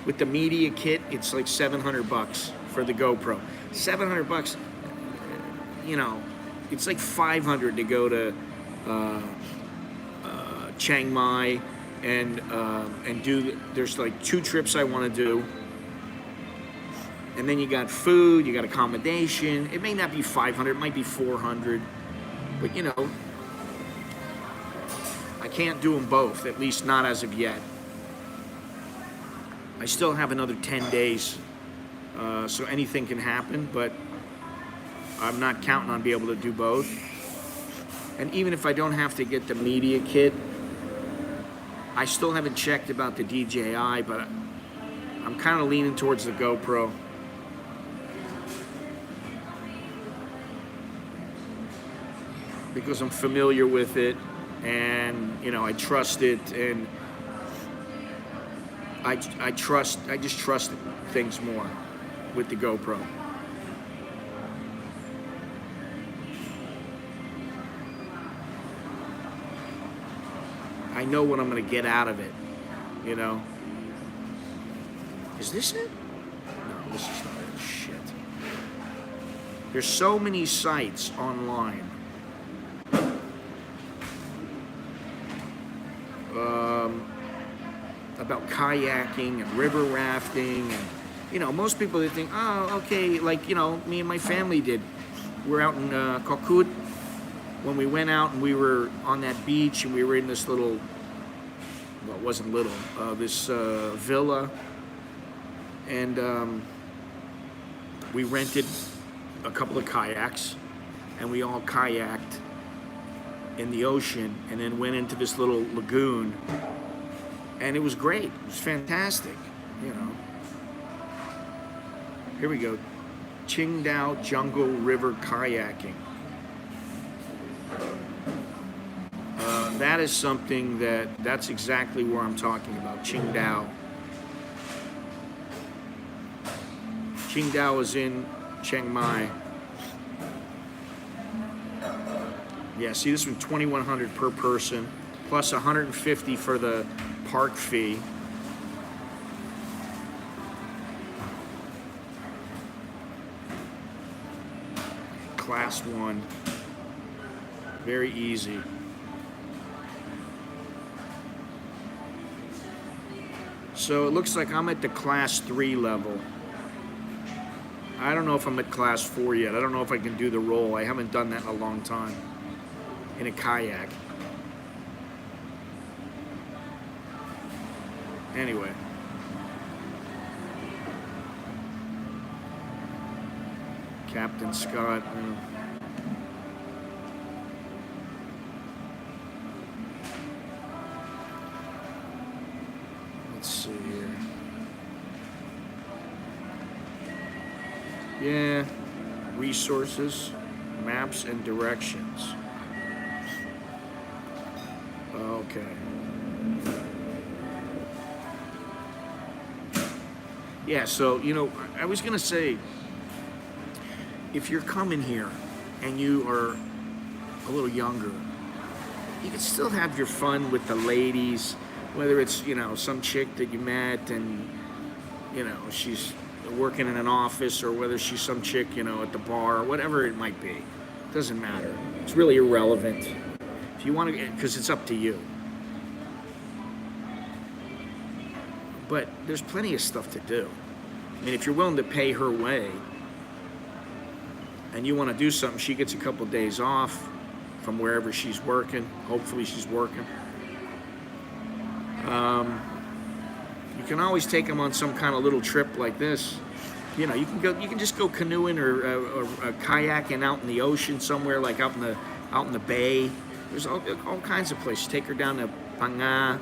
with the media kit, it's like $700 for the GoPro. $700, it's like $500 to go to Chiang Mai and do. There's like 2 trips I want to do, and then you got food, you got accommodation. It may not be $500, it might be $400, but I can't do them both, at least not as of yet. I still have another 10 days, so anything can happen, but I'm not counting on being able to do both. And even if I don't have to get the media kit, I still haven't checked about the DJI, but I'm kind of leaning towards the GoPro. Because I'm familiar with it, and I trust it, and I just trust things more with the GoPro. I know what I'm going to get out of it, Is this it? No, this is not it. Shit. There's so many sites online. About kayaking and river rafting, and most people, they think, oh, okay, like me and my family did. We're out in Kokut when we went out, and we were on that beach, and we were in this little, well, it wasn't little, this villa, and we rented a couple of kayaks, and we all kayaked in the ocean, and then went into this little lagoon. And it was great. It was fantastic, Here we go. Qingdao Jungle River Kayaking. That is something that's exactly where I'm talking about, Qingdao. Qingdao is in Chiang Mai. Yeah, see, this one, $2,100 per person, plus $150 for the park fee. Class 1. Very easy. So it looks like I'm at the class 3 level. I don't know if I'm at class 4 yet. I don't know if I can do the roll. I haven't done that in a long time in a kayak. Anyway. Captain Scott. Let's see here. Yeah. Resources, maps, and directions. Okay. Yeah, so, I was going to say, if you're coming here and you are a little younger, you can still have your fun with the ladies, whether it's, some chick that you met and, she's working in an office, or whether she's some chick, at the bar, whatever it might be. It doesn't matter. It's really irrelevant. If you want to, because it's up to you. But there's plenty of stuff to do. I mean, if you're willing to pay her way and you want to do something, she gets a couple days off from wherever she's working. Hopefully she's working. You can always take them on some kind of little trip like this. You can just go canoeing or kayaking out in the ocean somewhere, like out in the bay. There's all kinds of places. Take her down to Panga,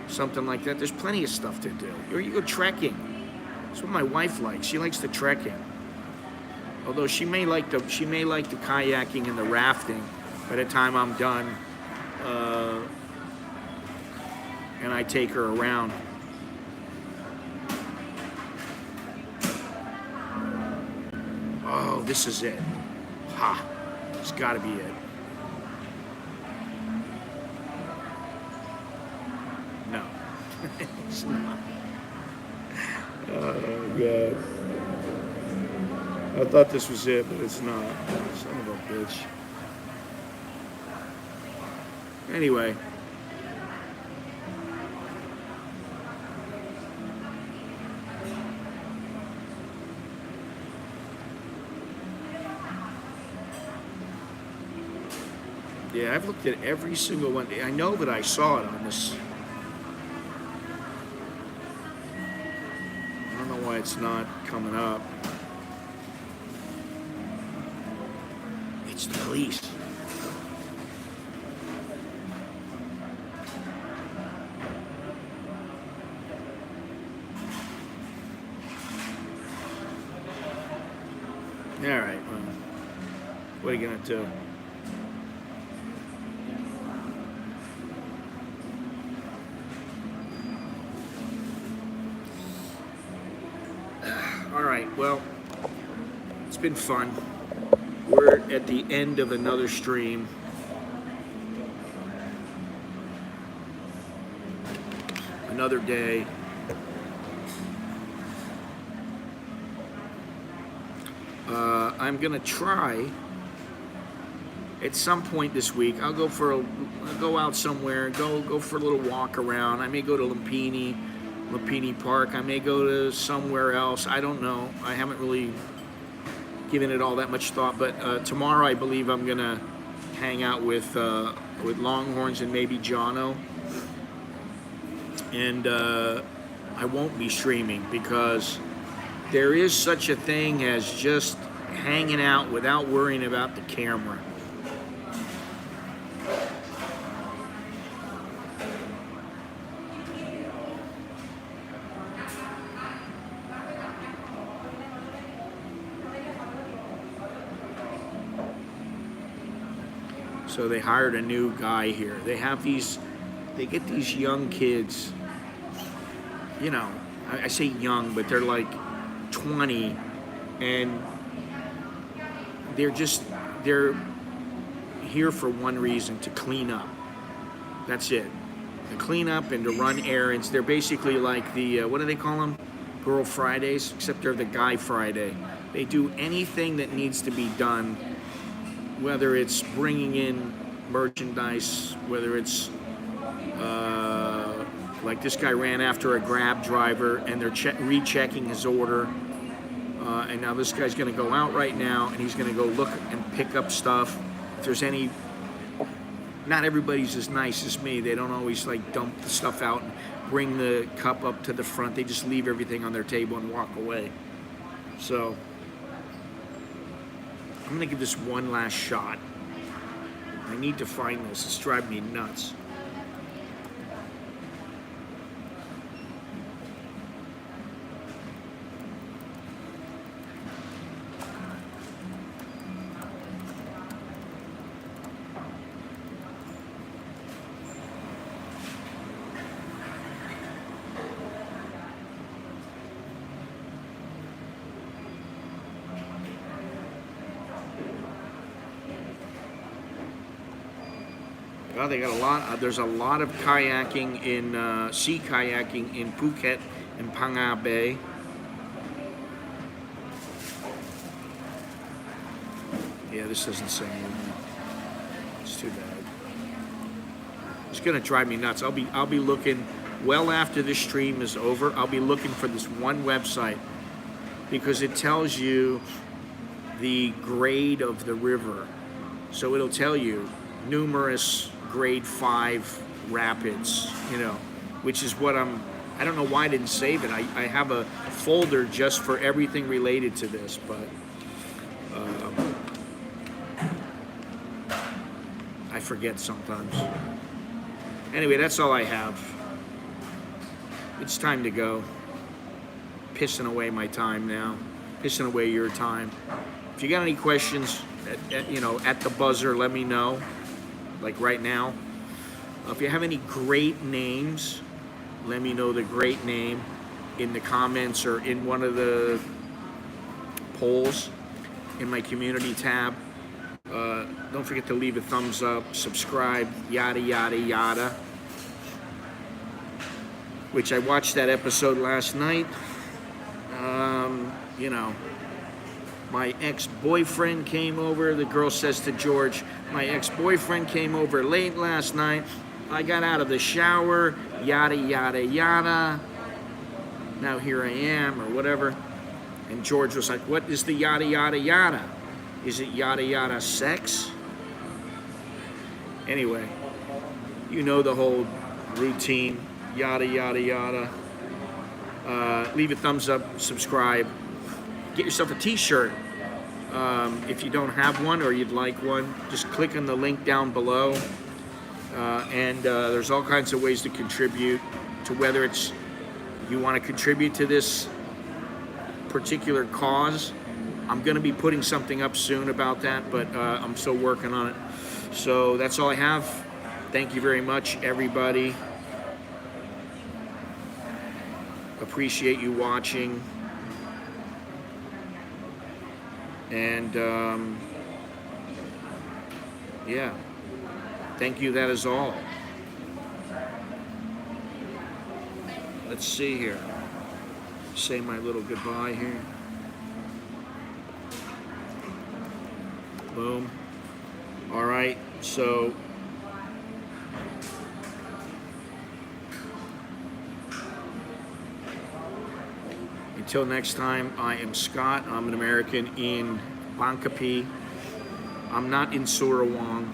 something like that. There's plenty of stuff to do. Or you go trekking. That's what my wife likes. She likes the trekking. Although she may like the kayaking and the rafting by the time I'm done, and I take her around. Oh, this is it. Ha! It's got to be it. No, it's not. Oh God! I thought this was it, but it's not. Son of a bitch. Anyway. Yeah, I've looked at every single one. I know that I saw it on this. I don't know why it's not coming up. It's the police. All right, well, what are you gonna do? All right, well, it's been fun. We're at the end of another stream. Another day. I'm gonna try at some point this week. I'll go out somewhere, go for a little walk around. I may go to Lumpini Park. I may go to somewhere else. I don't know. I haven't really given it all that much thought. But tomorrow, I believe I'm gonna hang out with Longhorns and maybe Jono. And I won't be streaming because there is such a thing as just hanging out without worrying about the camera. So they hired a new guy here. They get these young kids, you know, I say young, but they're like 20, and they're here for one reason: to clean up. That's it. To clean up and to run errands. They're basically like the, what do they call them? Girl Fridays, except they're the Guy Friday. They do anything that needs to be done, whether it's bringing in merchandise, whether it's like this guy ran after a Grab driver and they're rechecking his order. And now this guy's going to go out right now and he's going to go look and pick up stuff. If there's any, not everybody's as nice as me. They don't always like dump the stuff out and bring the cup up to the front. They just leave everything on their table and walk away. So I'm going to give this one last shot. I need to find this. It's driving me nuts. Well, they got a lot. There's a lot of kayaking in sea kayaking in Phuket and Phang Bay. Yeah, this doesn't say anything. It's too bad. It's gonna drive me nuts. I'll be looking well after this stream is over. I'll be looking for this one website because it tells you the grade of the river. So it'll tell you numerous grade 5 rapids, you know, which is what I don't know why I didn't save it. I have a folder just for everything related to this, but I forget sometimes. Anyway, that's all I have. It's time to go. Pissing away my time now. Pissing away your time. If you got any questions, at the buzzer, let me know. Like right now. If you have any great names, let me know the great name in the comments or in one of the polls in my community tab. Don't forget to leave a thumbs up, subscribe, yada, yada, yada. Which I watched that episode last night. My ex-boyfriend came over. The girl says to George, my ex-boyfriend came over late last night. I got out of the shower, yada, yada, yada. Now here I am, or whatever. And George was like, what is the yada, yada, yada? Is it yada, yada sex? Anyway, you know the whole routine, yada, yada, yada. Leave a thumbs up, subscribe. Get yourself a t-shirt. If you don't have one or you'd like one, just click on the link down below. And there's all kinds of ways to contribute to whether it's you want to contribute to this particular cause. I'm going to be putting something up soon about that, but I'm still working on it. So that's all I have. Thank you very much, everybody. Appreciate you watching. And yeah, thank you. That is all. Let's see here. Say my little goodbye here. Boom. All right, so until next time, I am Scott. I'm an American in Bangkok. I'm not in Surawang.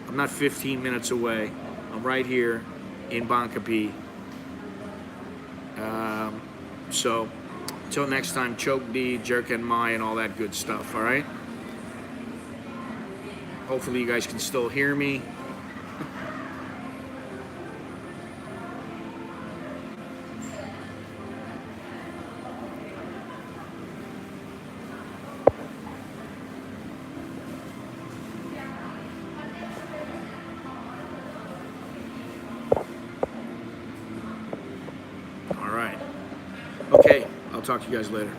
I'm not 15 minutes away. I'm right here in Bangkok. So until next time, choke D, jerk and mai, and all that good stuff, all right? Hopefully you guys can still hear me. All right. Okay, I'll talk to you guys later.